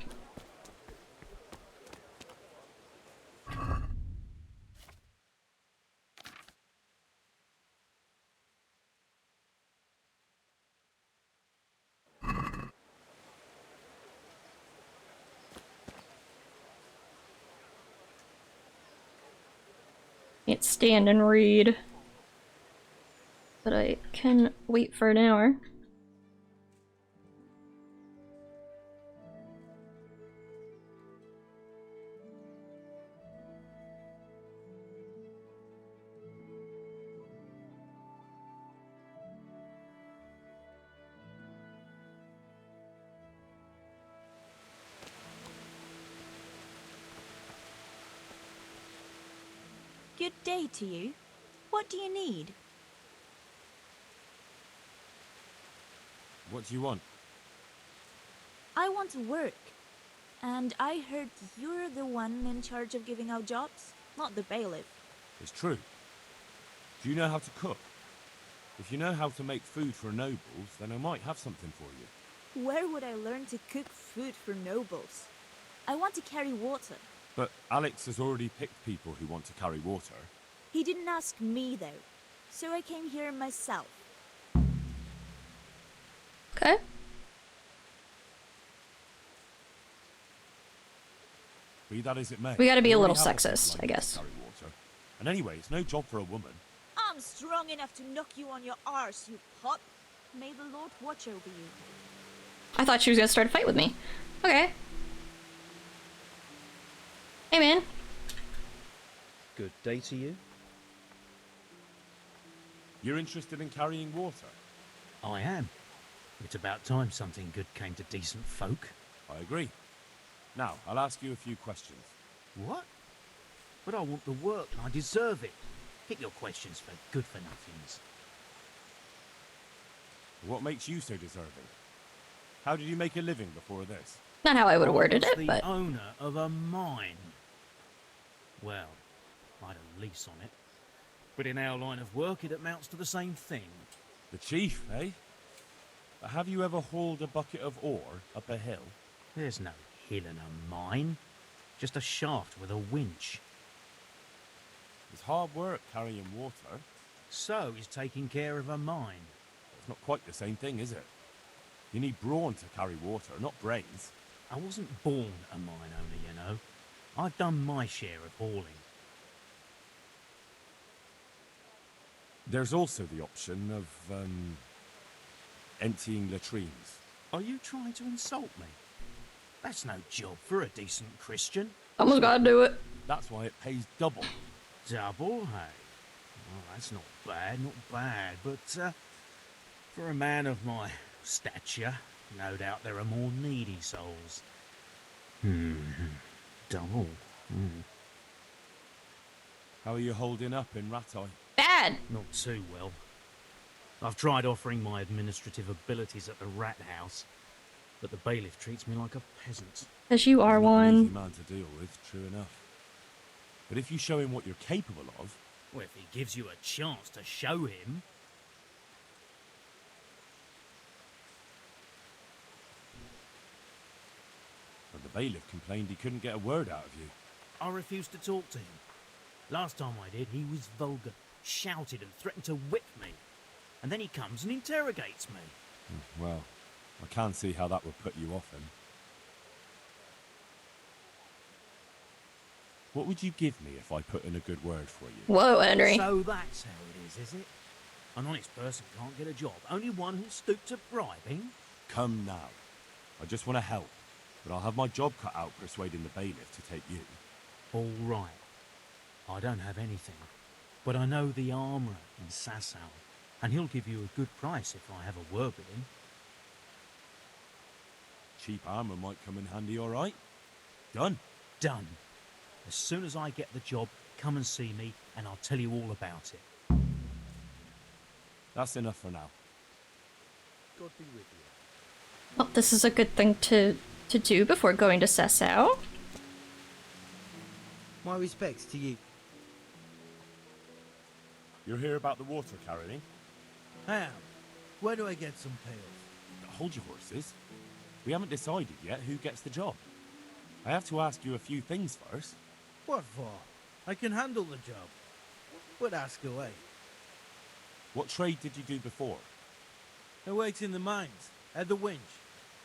Can't stand and read. But I can wait for an hour. Good day to you. What do you need? What do you want? I want to work. And I heard you're the one in charge of giving out jobs, not the bailiff. It's true. Do you know how to cook? If you know how to make food for nobles, then I might have something for you. Where would I learn to cook food for nobles? I want to carry water. But Alex has already picked people who want to carry water. He didn't ask me, though. So I came here myself. Okay. Be that as it may. We gotta be a little we already have sexist, people I like guess. to carry water. And anyway, it's no job for a woman. I'm strong enough to knock you on your arse, you pup. May the Lord watch over you. I thought she was gonna start a fight with me. Okay. Hey, man. Good day to you. You're interested in carrying water? I am. It's about time something good came to decent folk. I agree. Now, I'll ask you a few questions. What? But I want the work and I deserve it. Keep your questions for good-for-nothings. What makes you so deserving? How did you make a living before this? Not how I would have I worded was it, the but... owner of a mine. Well, I had a lease on it. But in our line of work, it amounts to the same thing. The chief, eh? Have you ever hauled a bucket of ore up a hill? There's no hill in a mine. Just a shaft with a winch. It's hard work carrying water. So is taking care of a mine. It's not quite the same thing, is it? You need brawn to carry water, not brains. I wasn't born a mine owner, you know. I've done my share of hauling. There's also the option of, emptying latrines. Are you trying to insult me? That's no job for a decent Christian. Someone's gotta do it. That's why it pays double. Double, hey? Well, that's not bad, not bad. But, for a man of my stature, no doubt there are more needy souls. Double. How are you holding up in Rattay? Bad. Not too well. I've tried offering my administrative abilities at the rat house, but the bailiff treats me like a peasant. As you are He's not an easy one. man to deal with, true enough. But if you show him what you're capable of... Well, if he gives you a chance to show him... But the bailiff complained he couldn't get a word out of you. I refused to talk to him. Last time I did, he was vulgar, shouted and threatened to whip me. And then he comes and interrogates me. Well, I can't see how that would put you off him. What would you give me if I put in a good word for you? Whoa, Henry. So that's how it is it? An honest person can't get a job, only one who'll stoop to bribing? Come now. I just want to help, but I'll have my job cut out persuading the bailiff to take you. All right. I don't have anything, but I know the armourer in Sasau, and he'll give you a good price if I have a word with him. Cheap armour might come in handy, all right? Done. Done. As soon as I get the job, come and see me, and I'll tell you all about it. That's enough for now. God be with you. Well, this is a good thing to do before going to Sasau. My respects to you. You're here about the water carrying? I am. Where do I get some pails? Hold your horses. We haven't decided yet who gets the job. I have to ask you a few things first. What for? I can handle the job. But ask away. What trade did you do before? I worked in the mines, at the winch.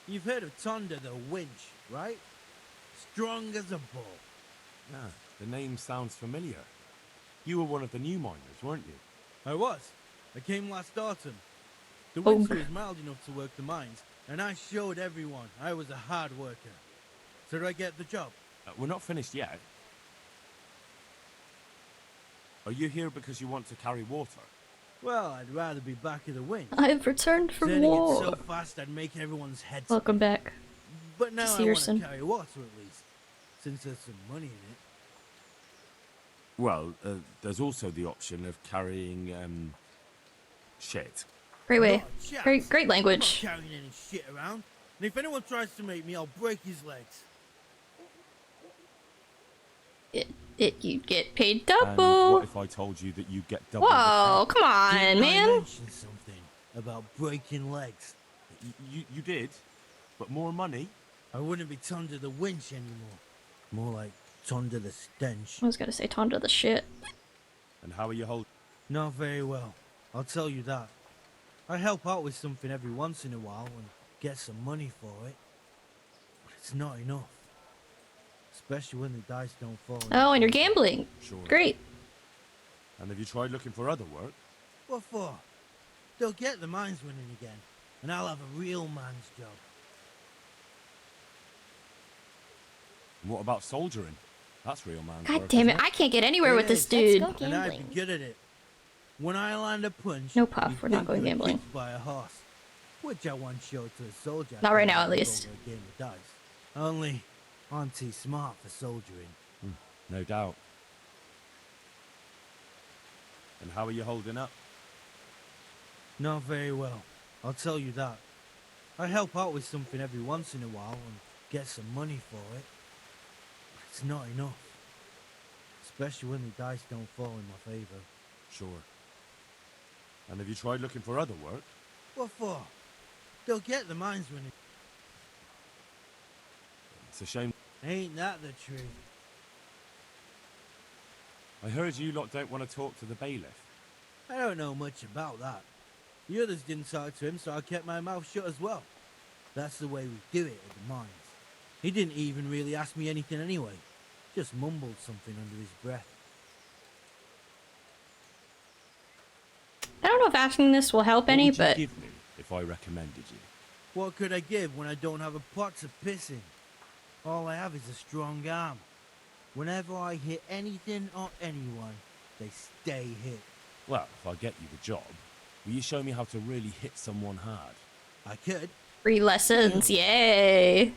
You've heard of Tonda the winch, right? Strong as a bull. Ah, the name sounds familiar. You were one of the new miners, weren't you? I was. I came last autumn. The winter was mild enough to work the mines, and I showed everyone I was a hard worker. So do I get the job? We're not finished yet. Are you here because you want to carry water? Well, I'd rather be back at the winch. I've returned from Turning war. it so fast I'd make everyone's heads. Welcome back. But now I want Searson. to carry water at least, since there's some money in it. Well, there's also the option of carrying, shit. Great way. Not a chance. Great language. I'm not carrying any shit around. And if anyone tries to make me, I'll break his legs. You get paid And double. what if I told you that you get double? Whoa, come on, Didn't I man. mention something about breaking legs? You did, but more money. I wouldn't be Tonda the winch anymore. More like Tonda the stench. I was gonna say Tonda the shit. And how are you holding? Not very well. I'll tell you that. I help out with something every once in a while and get some money for it. But it's not enough. Especially when the dice don't fall. Oh, and you're gambling. Sure. Great. And have you tried looking for other work? What for? They'll get the mines running again, and I'll have a real man's job. And what about soldiering? That's real man's God work, damn it, isn't I can't get anywhere with this It dude. is, and I'd be good at it. When I land a punch, No puff, you'd we're not think going you were gambling. kicked by a horse, which I once showed to a soldier. Not right now, at over least. a game of dice. Only, I'm too smart for soldiering. No doubt. And how are you holding up? Not very well. I'll tell you that. I help out with something every once in a while and get some money for it. But it's not enough. Especially when the dice don't fall in my favor. Sure. And have you tried looking for other work? What for? They'll get the mines running. It's a shame. Ain't that the truth? I heard you lot don't want to talk to the bailiff. I don't know much about that. The others didn't talk to him, so I kept my mouth shut as well. That's the way we do it at the mines. He didn't even really ask me anything anyway. Just mumbled something under his breath. I don't know if asking this will help any, What would you but give me if I recommended you? What could I give when I don't have a pot to piss in? All I have is a strong arm. Whenever I hit anything or anyone, they stay hit. Well, if I get you the job, will you show me how to really hit someone hard? I could. free lessons, yay!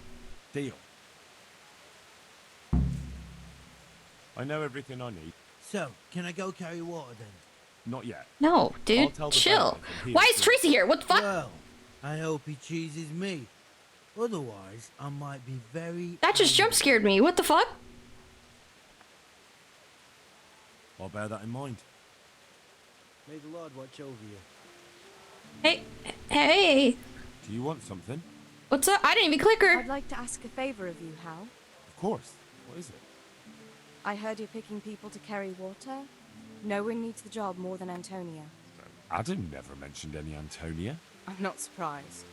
Deal. I know everything I need. So, can I go carry water then? Not yet. No, I'll dude, tell the chill. bailiff and he'll Why is see. Tracy here? What the fuck? Well, I hope he cheeses me. Otherwise, I might be very... That just jump scared me. What the fuck? I'll bear that in mind. May the Lord watch over you. Hey, hey. Do you want something? What's up? I didn't even click her. I'd like to ask a favor of you, Hal. Of course. What is it? I heard you're picking people to carry water. No one needs the job more than Antonia. Adam never mentioned any Antonia. I'm not surprised.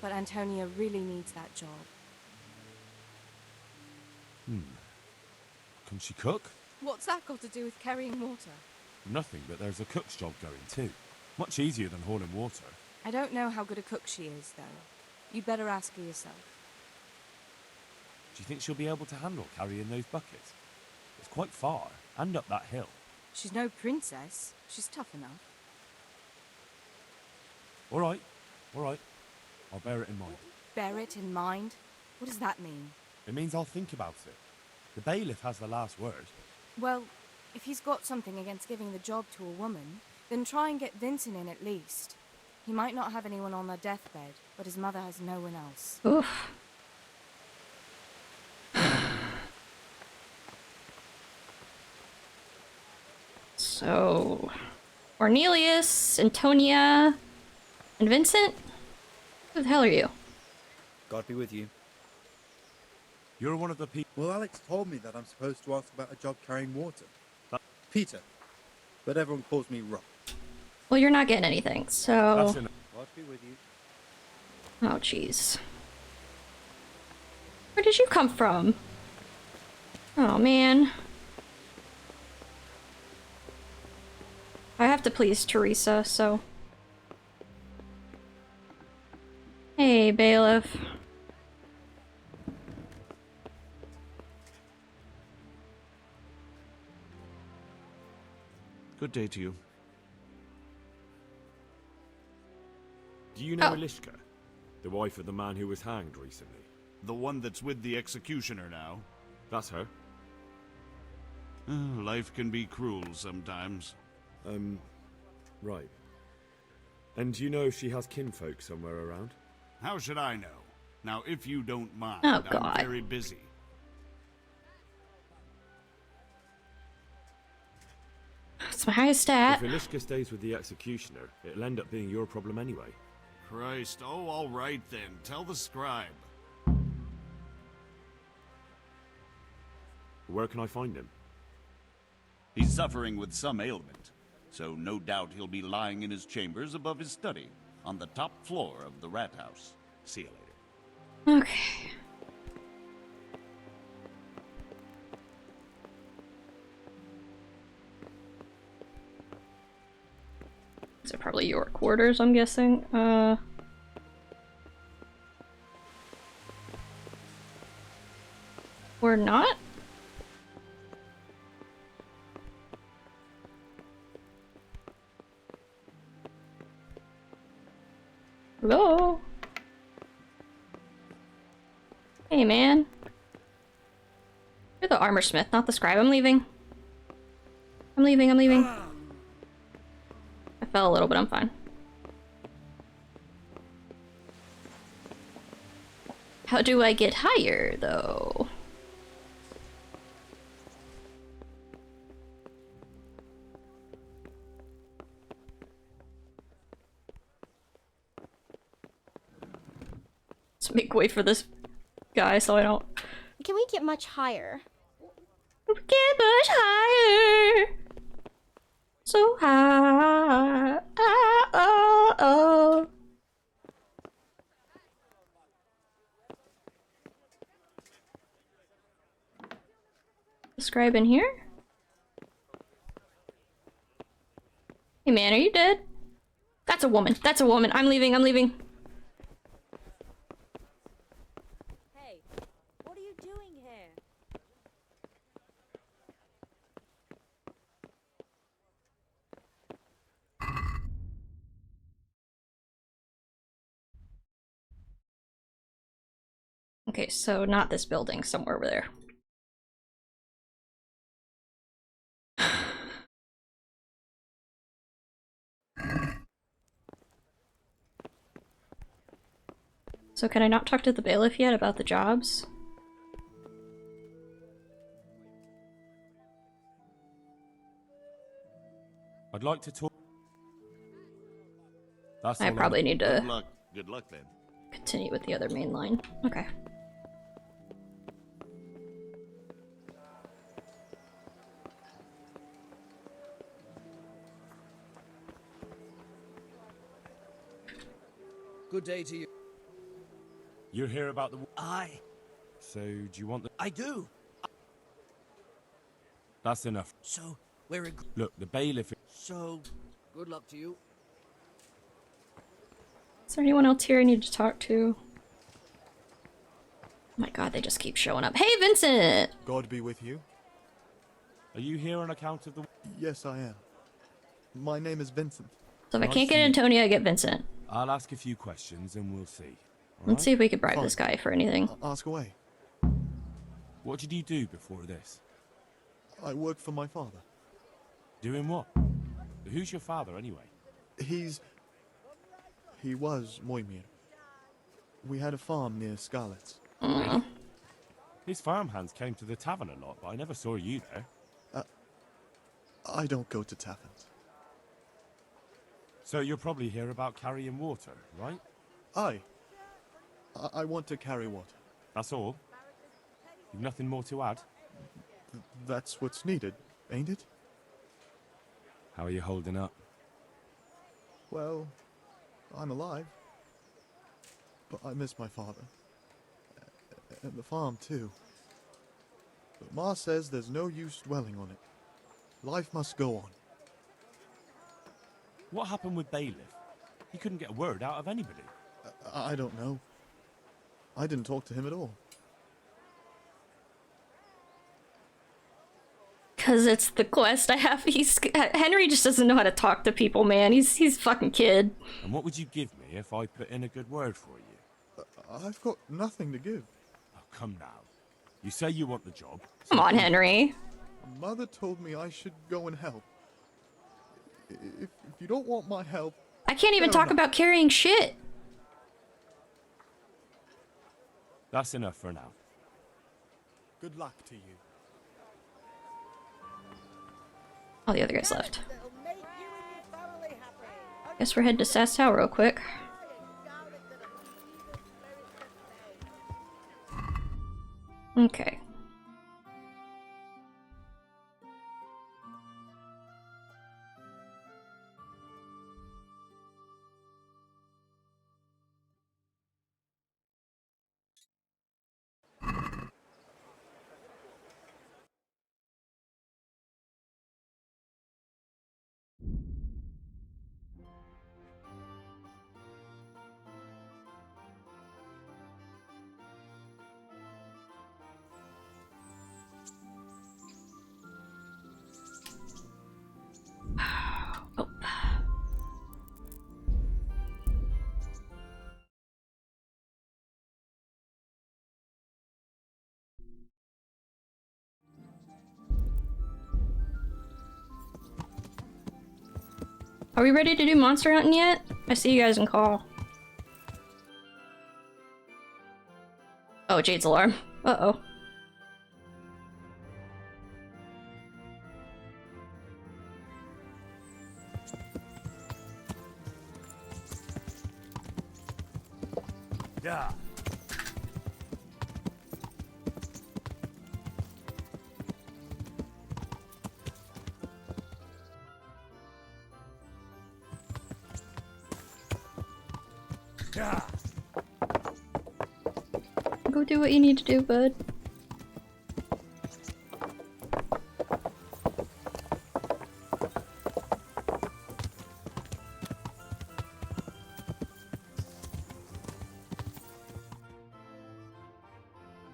But Antonia really needs that job. Can she cook? What's that got to do with carrying water? Nothing, but there's a cook's job going too. Much easier than hauling water. I don't know how good a cook she is, though. You'd better ask her yourself. Do you think she'll be able to handle carrying those buckets? It's quite far, and up that hill. She's no princess. She's tough enough. All right. I'll bear it in mind. Bear it in mind? What does that mean? It means I'll think about it. The bailiff has the last word. Well, if he's got something against giving the job to a woman, then try and get Vincent in at least. He might not have anyone on their deathbed, but his mother has no one else. Oof. So, Cornelius, Antonia, and Vincent? Who the hell are you? God be with you. You're one of the people. Well, Alex told me that I'm supposed to ask about a job carrying water. Peter. But everyone calls me Rob. Well, you're not getting anything, so... God be with you. Oh, jeez. Where did you come from? Oh, man. I have to please Teresa, so... Hey, bailiff. Good day to you. Do you know Oh. Elishka? The wife of the man who was hanged recently? The one that's with the executioner now. That's her. Life can be cruel sometimes. Right. And do you know if she has kinfolk somewhere around? How should I know? Now, if you don't mind, Oh, God. I'm very busy. It's my highest stat. If Elishka stays with the executioner, it'll end up being your problem anyway. Christ, oh, all right then. Tell the scribe. Where can I find him? He's suffering with some ailment, so no doubt he'll be lying in his chambers above his study, on the top floor of the rat house. See you later. Okay. These are probably your quarters, I'm guessing. Or not? Hello? Hey, man. You're the armor smith, not the scribe. I'm leaving. I'm leaving. I fell a little, but I'm fine. How do I get higher, though? Let's make way for this guy so I don't... Can we get much higher? Get much higher. So high. Oh. scribe in here? Hey man, are you dead? That's a woman. That's a woman. I'm leaving. I'm leaving. Hey, what are you doing here? Okay, so not this building, somewhere over there. So can I not talk to the bailiff yet about the jobs? I'd like to talk. That's I all probably need Good to luck. Good luck then. continue with the other main line. Okay. Good day to you. You're here about the. Aye. So do you want the? I do. That's enough. So, we're in... Look, the bailiff. So, good luck to you. Is there anyone else here I need to talk to? Oh my god, they just keep showing up. Hey, Vincent! God be with you. Are you here on account of the? Yes, I am. My name is Vincent. So if I Nice can't to get meet Antonia, I get Vincent. I'll ask a few questions and we'll see. Let's see if we can bribe this guy for anything. Ask away. What did you do before this? I work for my father. Doing what? Who's your father anyway? He was Moimir. We had a farm near Scarlet's. Really? His farmhands came to the tavern a lot, but I never saw you there. I don't go to taverns. So you're probably here about carrying water, right? Aye. I want to carry water. That's all? You've nothing more to add? That's what's needed, ain't it? How are you holding up? Well, I'm alive. But I miss my father. And the farm, too. But Ma says there's no use dwelling on it. Life must go on. What happened with Bailiff? He couldn't get a word out of anybody. I don't know. I didn't talk to him at all. Cause it's the quest I have. Henry just doesn't know how to talk to people, man. He's fucking kid. And what would you give me if I put in a good word for you? I've got nothing to give. Oh, come now. You say you want the job. Come on, Henry. Mother told me I should go and help. If you don't want my help... I can't even talk about carrying shit. That's enough for now. Good luck to you. All the other guys left. Guess we're heading to Sasau real quick. Okay. Oh. Are we ready to do monster hunting yet? I see you guys in call. Oh, Jade's alarm. Uh-oh. Yeah. Yeah. Go do what you need to do, bud.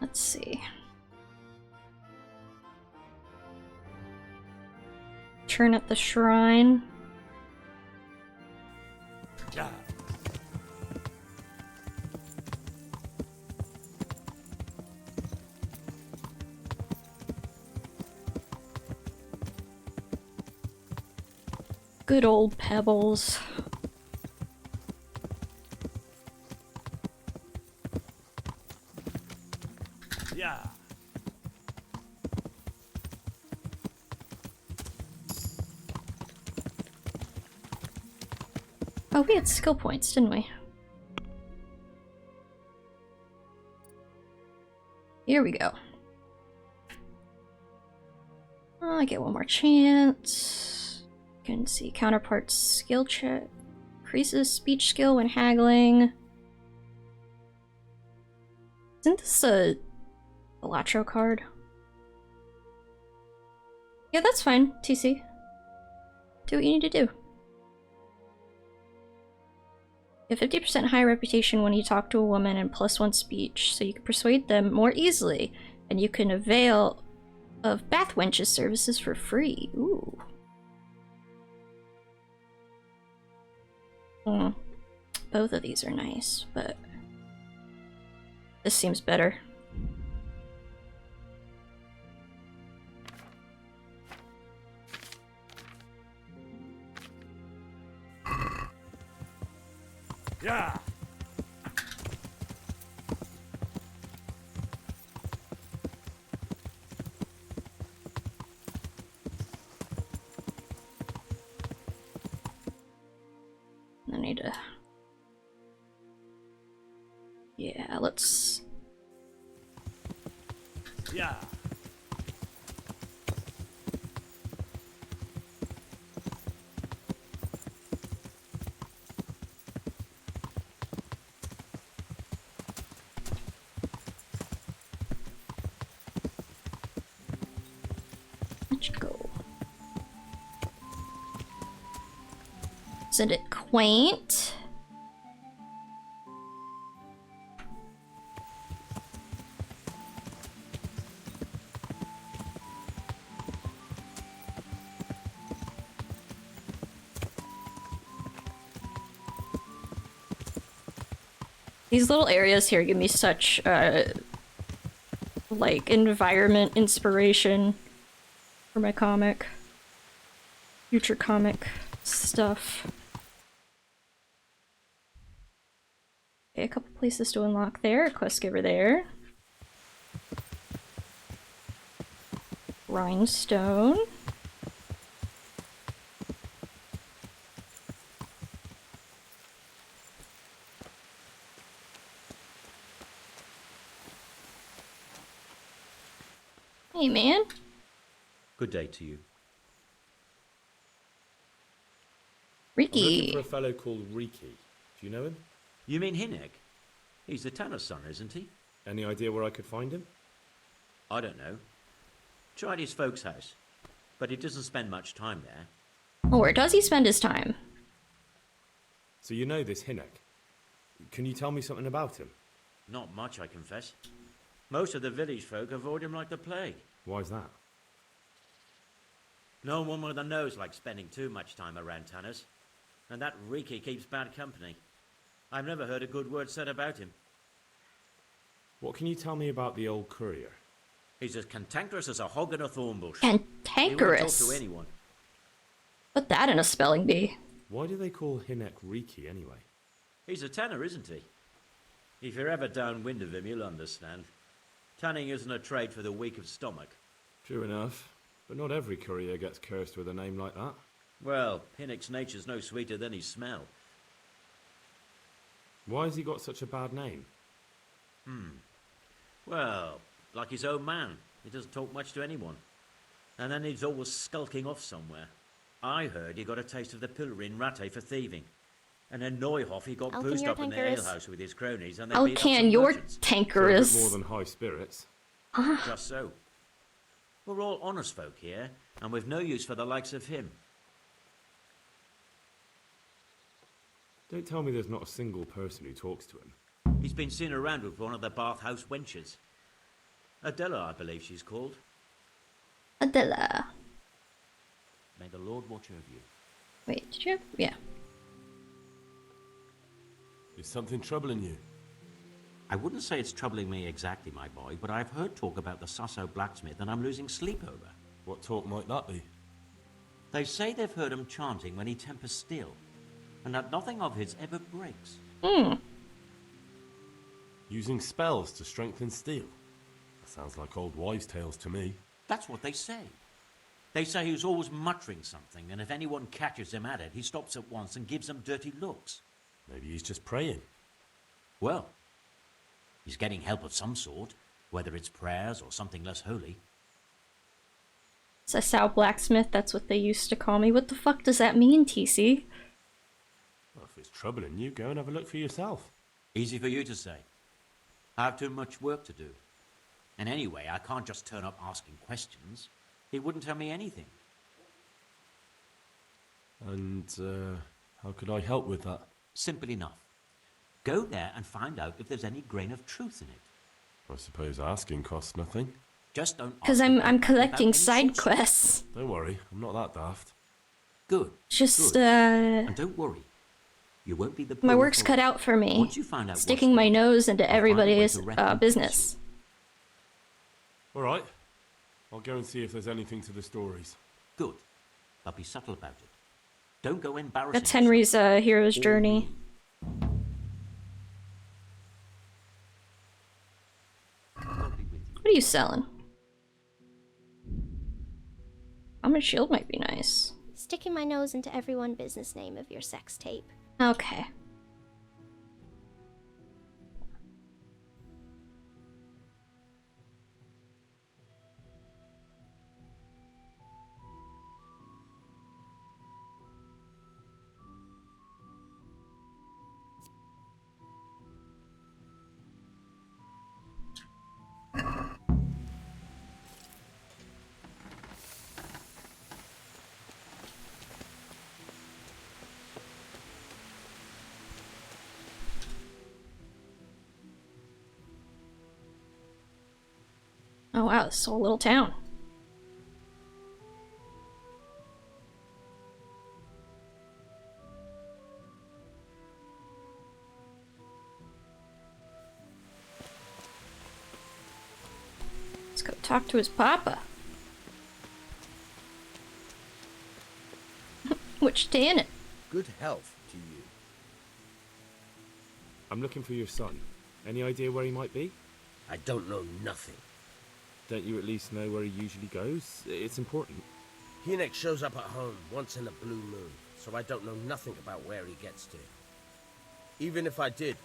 Let's see. Turn at the shrine. Yeah. Good old pebbles. Yeah. Oh, we had skill points, didn't we? Here we go. I get one more chance. You can see counterparts skill check. Increases speech skill when haggling. Isn't this a Elatro card? Yeah, that's fine, TC. Do what you need to do. You have 50% higher reputation when you talk to a woman and +1 speech, so you can persuade them more easily, and you can avail of bath wenches services for free. Ooh. Both of these are nice, but this seems better. Yeah. I need to... Yeah, let's... Yeah. Let's go. Isn't it quaint? These little areas here give me such, like, environment inspiration for my comic. Future comic stuff. Okay, a couple places to unlock there. Quest giver there. Rhinestone. Hey, man. Good day to you. I'm looking Riki. for a fellow called Riki. Do you know him? You mean Hinnick? He's the tanner's son, isn't he? Any idea where I could find him? I don't know. Tried his folks' house, but he doesn't spend much time there. Oh, where does he spend his time? So you know this Hinnick. Can you tell me something about him? Not much, I confess. Most of the village folk avoid him like the plague. Why's that? No one with a nose likes spending too much time around tanners. And that Riki keeps bad company. I've never heard a good word said about him. What can you tell me about the old courier? He's as cantankerous as a hog in a thorn bush. Cantankerous? He won't talk to anyone. Put that in a spelling bee. Why do they call Hinnick Riki anyway? He's a tanner, isn't he? If you're ever downwind of him, you'll understand. Tanning isn't a trade for the weak of stomach. True enough. But not every courier gets cursed with a name like that. Well, Hinnick's nature's no sweeter than his smell. Why has he got such a bad name? Well, like his own man. He doesn't talk much to anyone. And then he's always skulking off somewhere. I heard he got a taste of the pillory in Rattay for thieving. And in Neuhoff he got boozed up in the alehouse with his cronies and they beat up some you're merchants. tankerous. More than high spirits. Just so. We're all honest folk here, and we've no use for the likes of him. Don't tell me there's not a single person who talks to him. He's been seen around with one of the bathhouse wenches. Adela, I believe she's called. Adela. May the Lord watch over you. Wait, did you? Yeah. Is something troubling you? I wouldn't say it's troubling me exactly, my boy, but I've heard talk about the Sasso blacksmith and I'm losing sleep over. What talk might that be? They say they've heard him chanting when he tempers steel, and that nothing of his ever breaks. Using spells to strengthen steel? That sounds like old wives' tales to me. That's what they say. They say he's always muttering something, and if anyone catches him at it, he stops at once and gives them dirty looks. Maybe he's just praying. Well, he's getting help of some sort, whether it's prayers or something less holy. Sassau blacksmith, that's what they used to call me. What the fuck does that mean, TC? Well, if it's troubling you, go and have a look for yourself. Easy for you to say. I have too much work to do. And anyway, I can't just turn up asking questions. He wouldn't tell me anything. And, how could I help with that? Simple enough. Go there and find out if there's any grain of truth in it. I suppose asking costs nothing. Just don't. Because I'm collecting side quests. Don't worry, I'm not that daft. Good. Just good. And don't worry. You won't be the my work's cut out for me. Once you find out sticking my nose into everybody's business. All right. I'll go and see if there's anything to the stories. Good. But be subtle about it. Don't go embarrassing. That's Henry's hero's journey. What are you selling? Armored shield might be nice. Sticking my nose into every one business name of your sex tape. Okay. Oh wow, this whole little town. Let's go talk to his papa. Which Janet? Good health to you. I'm looking for your son. Any idea where he might be? I don't know nothing. Don't you at least know where he usually goes? It's important. Hinek shows up at home once in a blue moon, so I don't know nothing about where he gets to. Even if I did,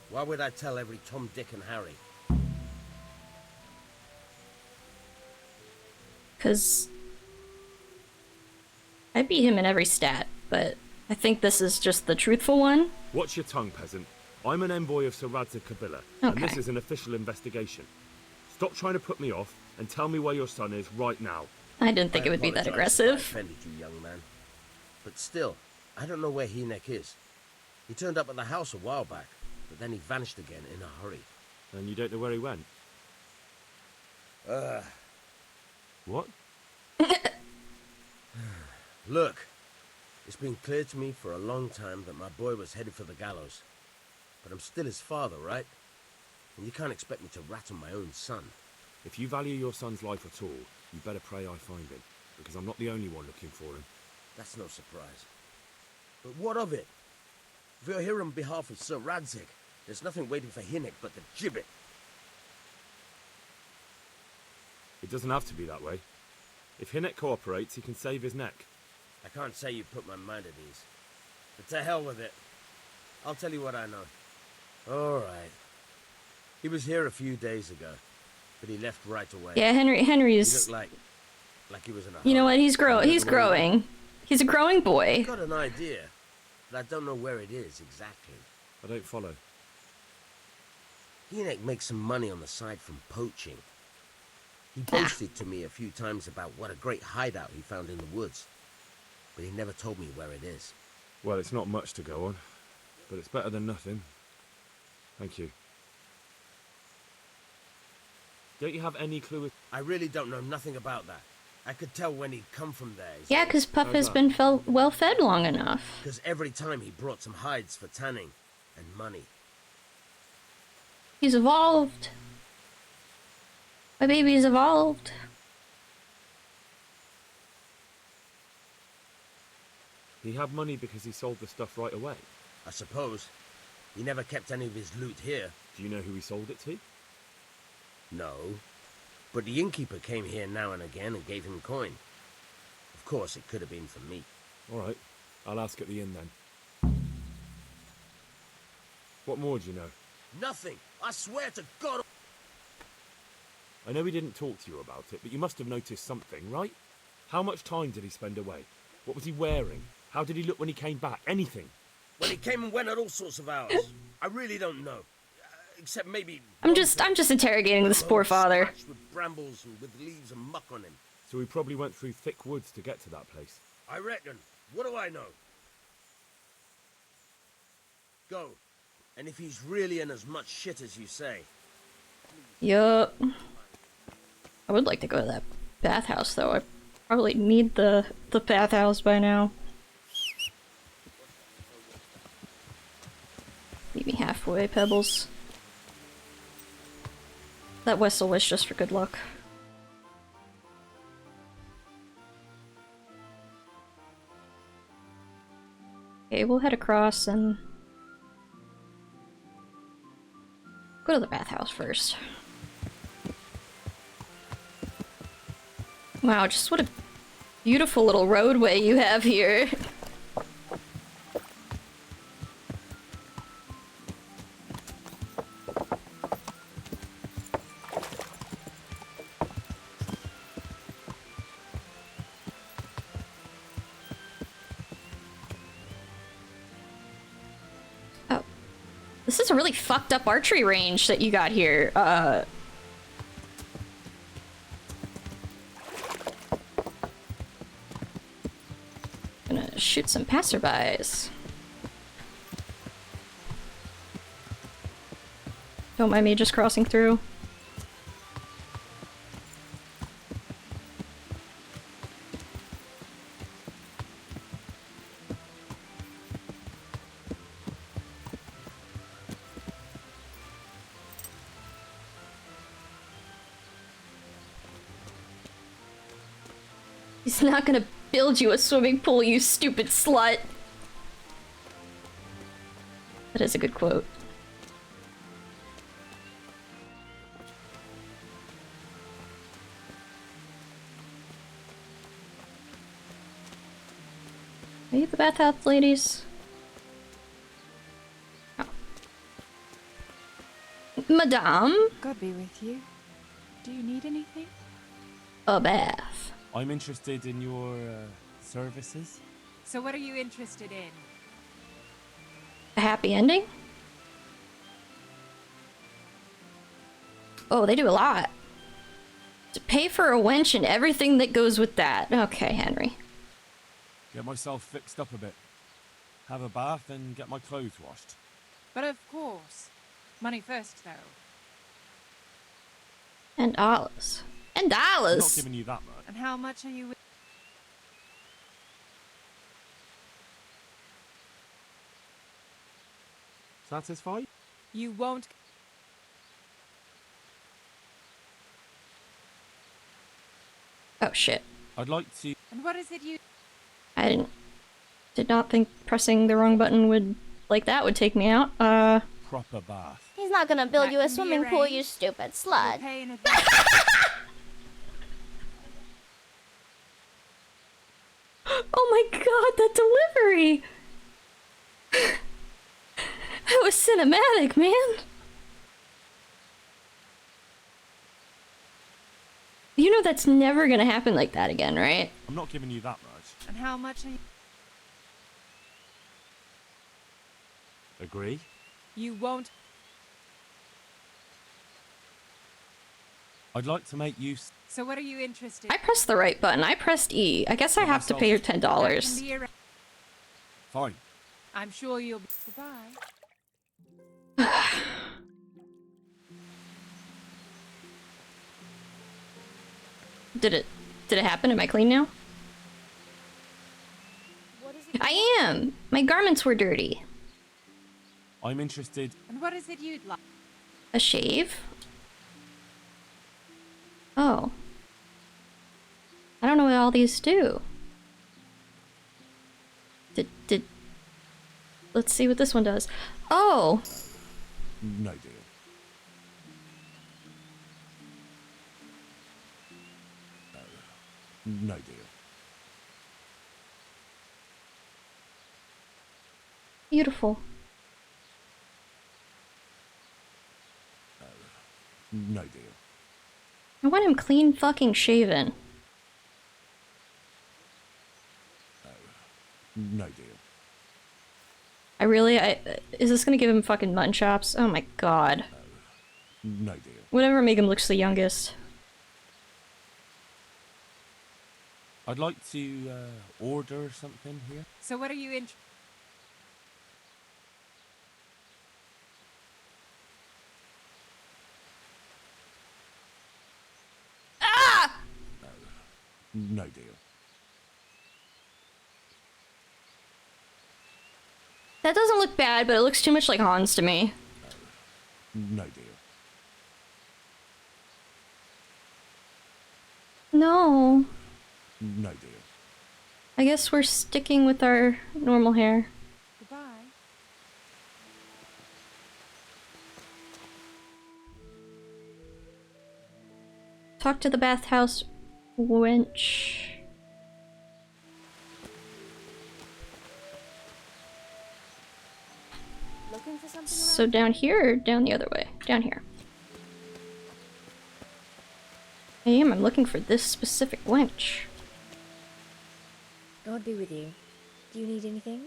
why would I tell every Tom, Dick, and Harry? 'Cause I beat him in every stat, but I think this is just the truthful one. Watch your tongue, peasant. I'm an envoy of Sir Radzig Kabila, and this is an official investigation. Stop trying to put me off and tell me where your son is right now. I didn't think it would be that aggressive. I offended you, young man. But still, I don't know where Hinek is. He turned up at the house a while back, but then he vanished again in a hurry. And you don't know where he went? What? Look, it's been clear to me for a long time that my boy was headed for the gallows. But I'm still his father, right? And you can't expect me to rat on my own son. If you value your son's life at all, you better pray I find him, because I'm not the only one looking for him. That's no surprise. But what of it? If you're here on behalf of Sir Radzig, there's nothing waiting for Hinek but the gibbet. It doesn't have to be that way. If Hinek cooperates, he can save his neck. I can't say you put my mind at ease. But to hell with it. I'll tell you what I know. All right. He was here a few days ago, but he left right away. Yeah, Henry's. He looked like he was in a hurry. You know what? He's growing. He's a growing boy. I've got an idea, but I don't know where it is exactly. I don't follow. Hinek makes some money on the side from poaching. He boasted to me a few times about what a great hideout he found in the woods, but he never told me where it is. Well, it's not much to go on, but it's better than nothing. Thank you. Don't you have any clue? I really don't know nothing about that. I could tell when he'd come from there. Yeah, because Puff has been well fed long enough. Because every time he brought some hides for tanning and money. He's evolved. My baby's evolved. He had money because he sold the stuff right away. I suppose. He never kept any of his loot here. Do you know who he sold it to? No. But the innkeeper came here now and again and gave him coin. Of course, it could have been for me. All right. I'll ask at the inn then. What more do you know? Nothing. I swear to God. I know he didn't talk to you about it, but you must have noticed something, right? How much time did he spend away? What was he wearing? How did he look when he came back? Anything? Well, he came and went at all sorts of hours. I really don't know. Except maybe... I'm just interrogating this poor father. With brambles and with leaves and muck on him. So he probably went through thick woods to get to that place. I reckon. What do I know? Go. And if he's really in as much shit as you say... Yup. I would like to go to that bathhouse, though. I probably need the bathhouse by now. Meet me halfway, Pebbles. That whistle was just for good luck. Okay, we'll head across and go to the bathhouse first. Wow, just what a beautiful little roadway you have here. Oh. This is a really fucked up archery range that you got here. Gonna shoot some passerbys. Don't mind me just crossing through. He's not gonna build you a swimming pool, you stupid slut. That is a good quote. Are you the bathhouse ladies? Oh. Madame? God be with you. Do you need anything? A bath. I'm interested in your services. So what are you interested in? A happy ending? Oh, they do a lot. To pay for a wench and everything that goes with that. Okay, Henry. Get myself fixed up a bit. Have a bath and get my clothes washed. But of course. Money first, though. And dollars. And dollars! I'm not giving you that much. And how much are you... Satisfied? You won't... Oh shit. I'd like to... And what is it you... I did not think pressing the wrong button would... like that would take me out. Proper bath. He's not gonna build you a swimming pool, you stupid slut. Oh my god, that delivery! That was cinematic, man! You know that's never gonna happen like that again, right? I'm not giving you that much. And how much are you... Agree? You won't... I'd like to make use... So what are you interested in? I pressed the right button. I pressed E. I guess I have to pay her $10. Fine. I'm sure you'll be... Goodbye. Did it happen? Am I clean now? I am! My garments were dirty. I'm interested. And what is it you'd like? A shave? Oh. I don't know what all these do. Let's see what this one does. Oh! No deal. No deal. Beautiful. No deal. I want him clean fucking shaven. No deal. Is this gonna give him fucking mutton chops? Oh my god. No deal. Whatever make him look the youngest. I'd like to order something here. So what are you in? Ah! No deal. That doesn't look bad, but it looks too much like Hans to me. No deal. No. No deal. I guess we're sticking with our normal hair. Goodbye. Talk to the bathhouse wench. Looking for something? So down here or down the other way? Down here. I'm looking for this specific wench. God be with you. Do you need anything?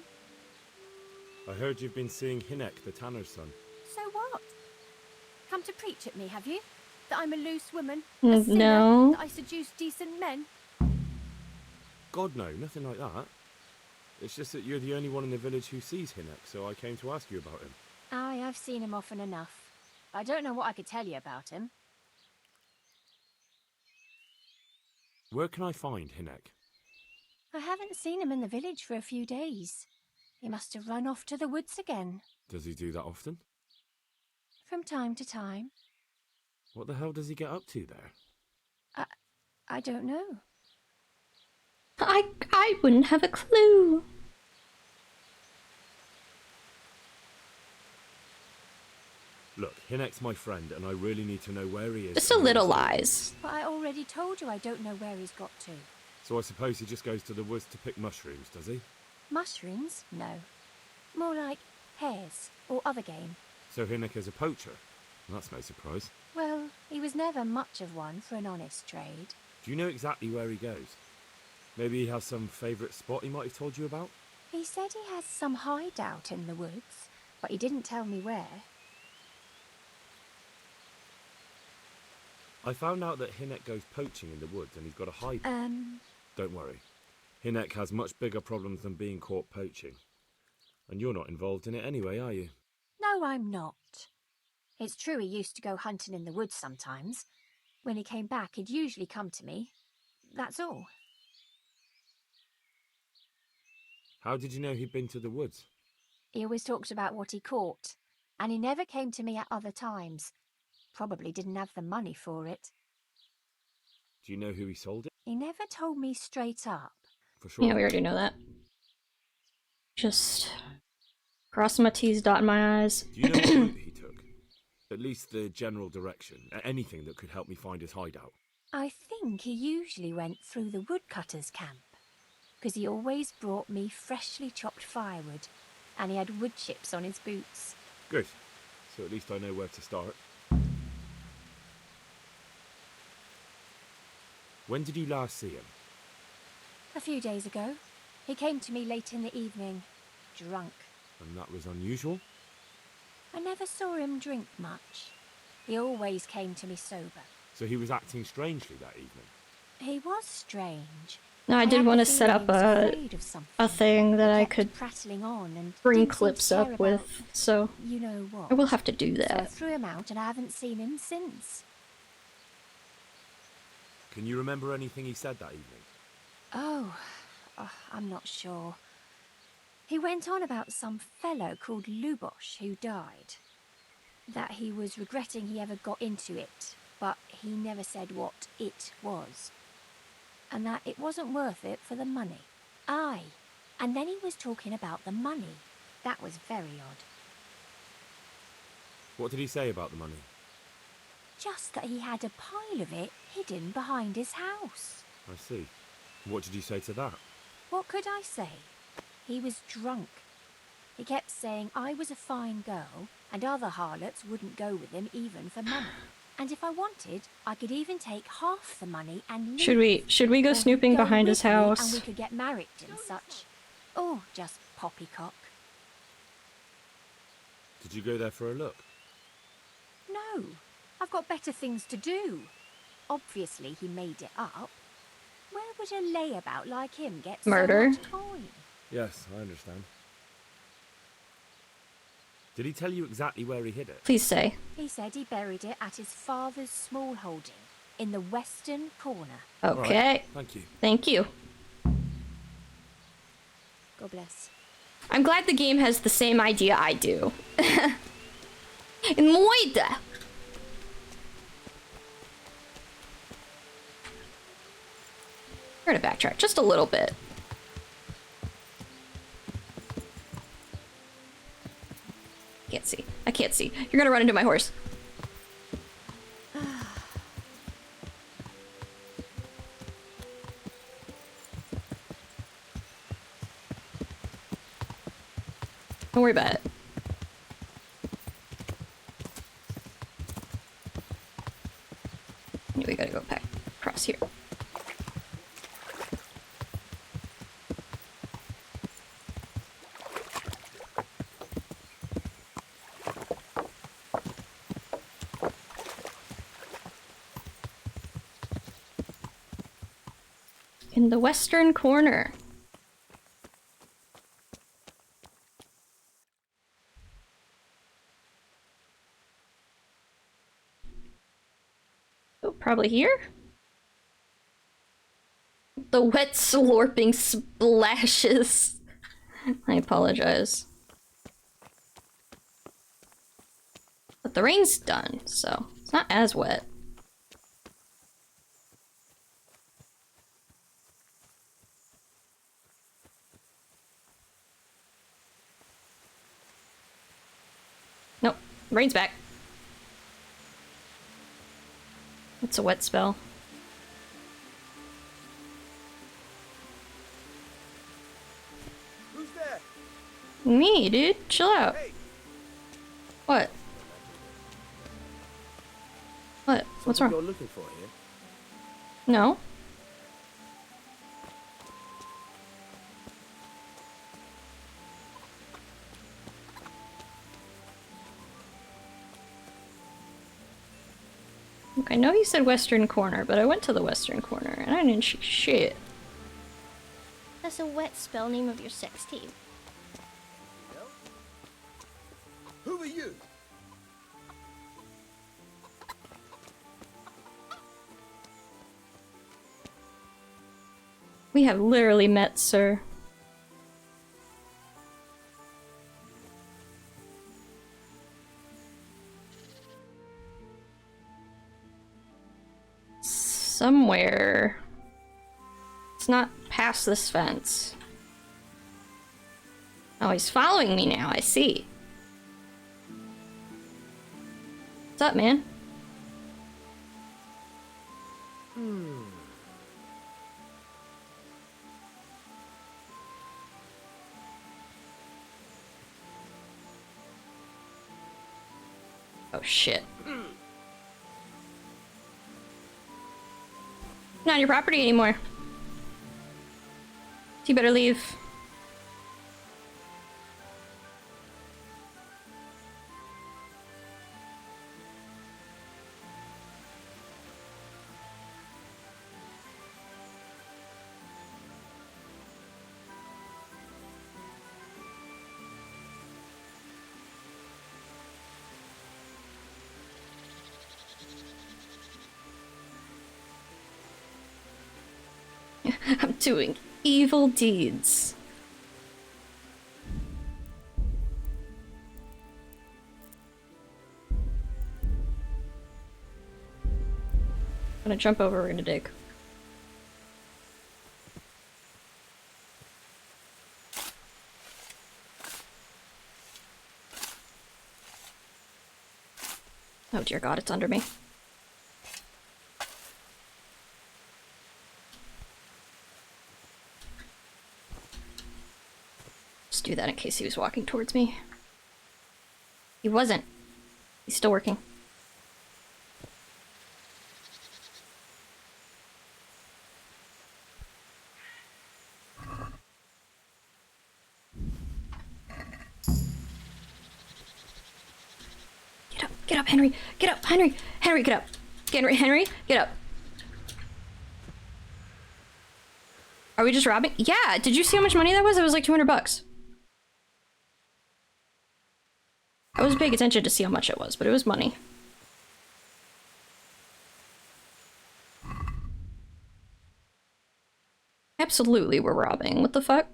I heard you've been seeing Hinek, the tanner's son. So what? Come to preach at me, have you? That I'm a loose woman? Mm, A sinner? no. That I seduce decent men? God, no, nothing like that. It's just that you're the only one in the village who sees Hinek, so I came to ask you about him. Aye, I've seen him often enough. I don't know what I could tell you about him. Where can I find Hinek? I haven't seen him in the village for a few days. He must have run off to the woods again. Does he do that often? From time to time. What the hell does he get up to there? I don't know. I wouldn't have a clue. Look, Hinek's my friend, and I really need to know where he is. Just a little lies. But I already told you I don't know where he's got to. So I suppose he just goes to the woods to pick mushrooms, does he? Mushrooms? No. More like hares or other game. So Hinek is a poacher? That's no surprise. Well, he was never much of one for an honest trade. Do you know exactly where he goes? Maybe he has some favourite spot he might have told you about? He said he has some hideout in the woods, but he didn't tell me where. I found out that Hinek goes poaching in the woods and he's got a hide. Don't worry. Hinek has much bigger problems than being caught poaching. And you're not involved in it anyway, are you? No, I'm not. It's true he used to go hunting in the woods sometimes. When he came back, he'd usually come to me. That's all. How did you know he'd been to the woods? He always talked about what he caught, and he never came to me at other times. Probably didn't have the money for it. Do you know who he sold it? He never told me straight up. For sure. Yeah, we already know that. Just crossing my T's, dotting my I's. Do you know what route he took? At least the general direction. Anything that could help me find his hideout. I think he usually went through the woodcutter's camp, because he always brought me freshly chopped firewood, and he had wood chips on his boots. Good. So at least I know where to start. When did you last see him? A few days ago. He came to me late in the evening, drunk. And that was unusual? I never saw him drink much. He always came to me sober. So he was acting strangely that evening? He was strange. No, I did want to set up a thing that I could prattling on and bring clips up with, so you know what? I will have to do So I that. threw him out and I haven't seen him since. Can you remember anything he said that evening? Oh, I'm not sure. He went on about some fellow called Lubosh who died. That he was regretting he ever got into it, but he never said what it was. And that it wasn't worth it for the money. Aye, and then he was talking about the money. That was very odd. What did he say about the money? Just that he had a pile of it hidden behind his house. I see. What did you say to that? What could I say? He was drunk. He kept saying I was a fine girl, and other harlots wouldn't go with him even for money. And if I wanted, I could even take half the money and leave. Should we go Or snooping he'd go behind his with me house? and we could get married and such. Oh, just poppycock. Did you go there for a look? No, I've got better things to do. Obviously, he made it up. Where would a layabout like him get Murder. so much time? Yes, I understand. Did he tell you exactly where he hid it? Please say. He said he buried it at his father's small holding in the western corner. Okay. Right. Thank you. Thank you. God bless. I'm glad the game has the same idea I do. Moida. We're gonna backtrack just a little bit. Can't see. I can't see. You're gonna run into my horse. Don't worry about it. We gotta go back across here. In the western corner. Oh, probably here? The wet slurping splashes. I apologize. But the rain's done, so it's not as wet. Nope, rain's back. It's a wet spell. Who's there? Me, dude. Chill out. Hey. What? What? What's Something wrong? you're looking for here? No. Look, I know you said western corner, but I went to the western corner and I didn't see shit. That's a wet spell name of your sex tape. Who are you? We have literally met, sir. Somewhere. It's not past this fence. Oh, he's following me now, I see. What's up, man? Oh shit. Not on your property anymore. You better leave. I'm doing evil deeds. I'm gonna jump over, we're gonna dig. Oh dear God, it's under me. Just do that in case he was walking towards me. He wasn't. He's still working. Get up, Henry! Get up, Henry! Henry, get up! Henry, get up! Are we just robbing? Yeah! Did you see how much money that was? It was like 200 bucks. I wasn't paying attention to see how much it was, but it was money. Absolutely, we're robbing. What the fuck?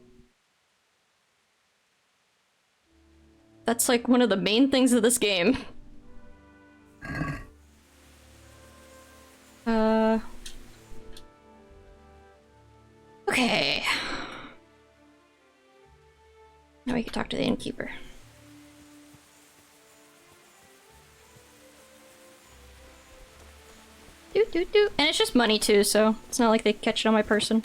That's like one of the main things of this game. Okay. Now we can talk to the innkeeper. And it's just money too, so it's not like they catch it on my person.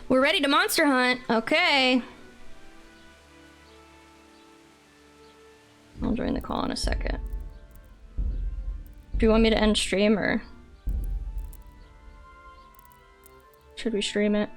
We're ready to monster hunt. Okay. I'll join the call in a second. Do you want me to end stream or should we stream it?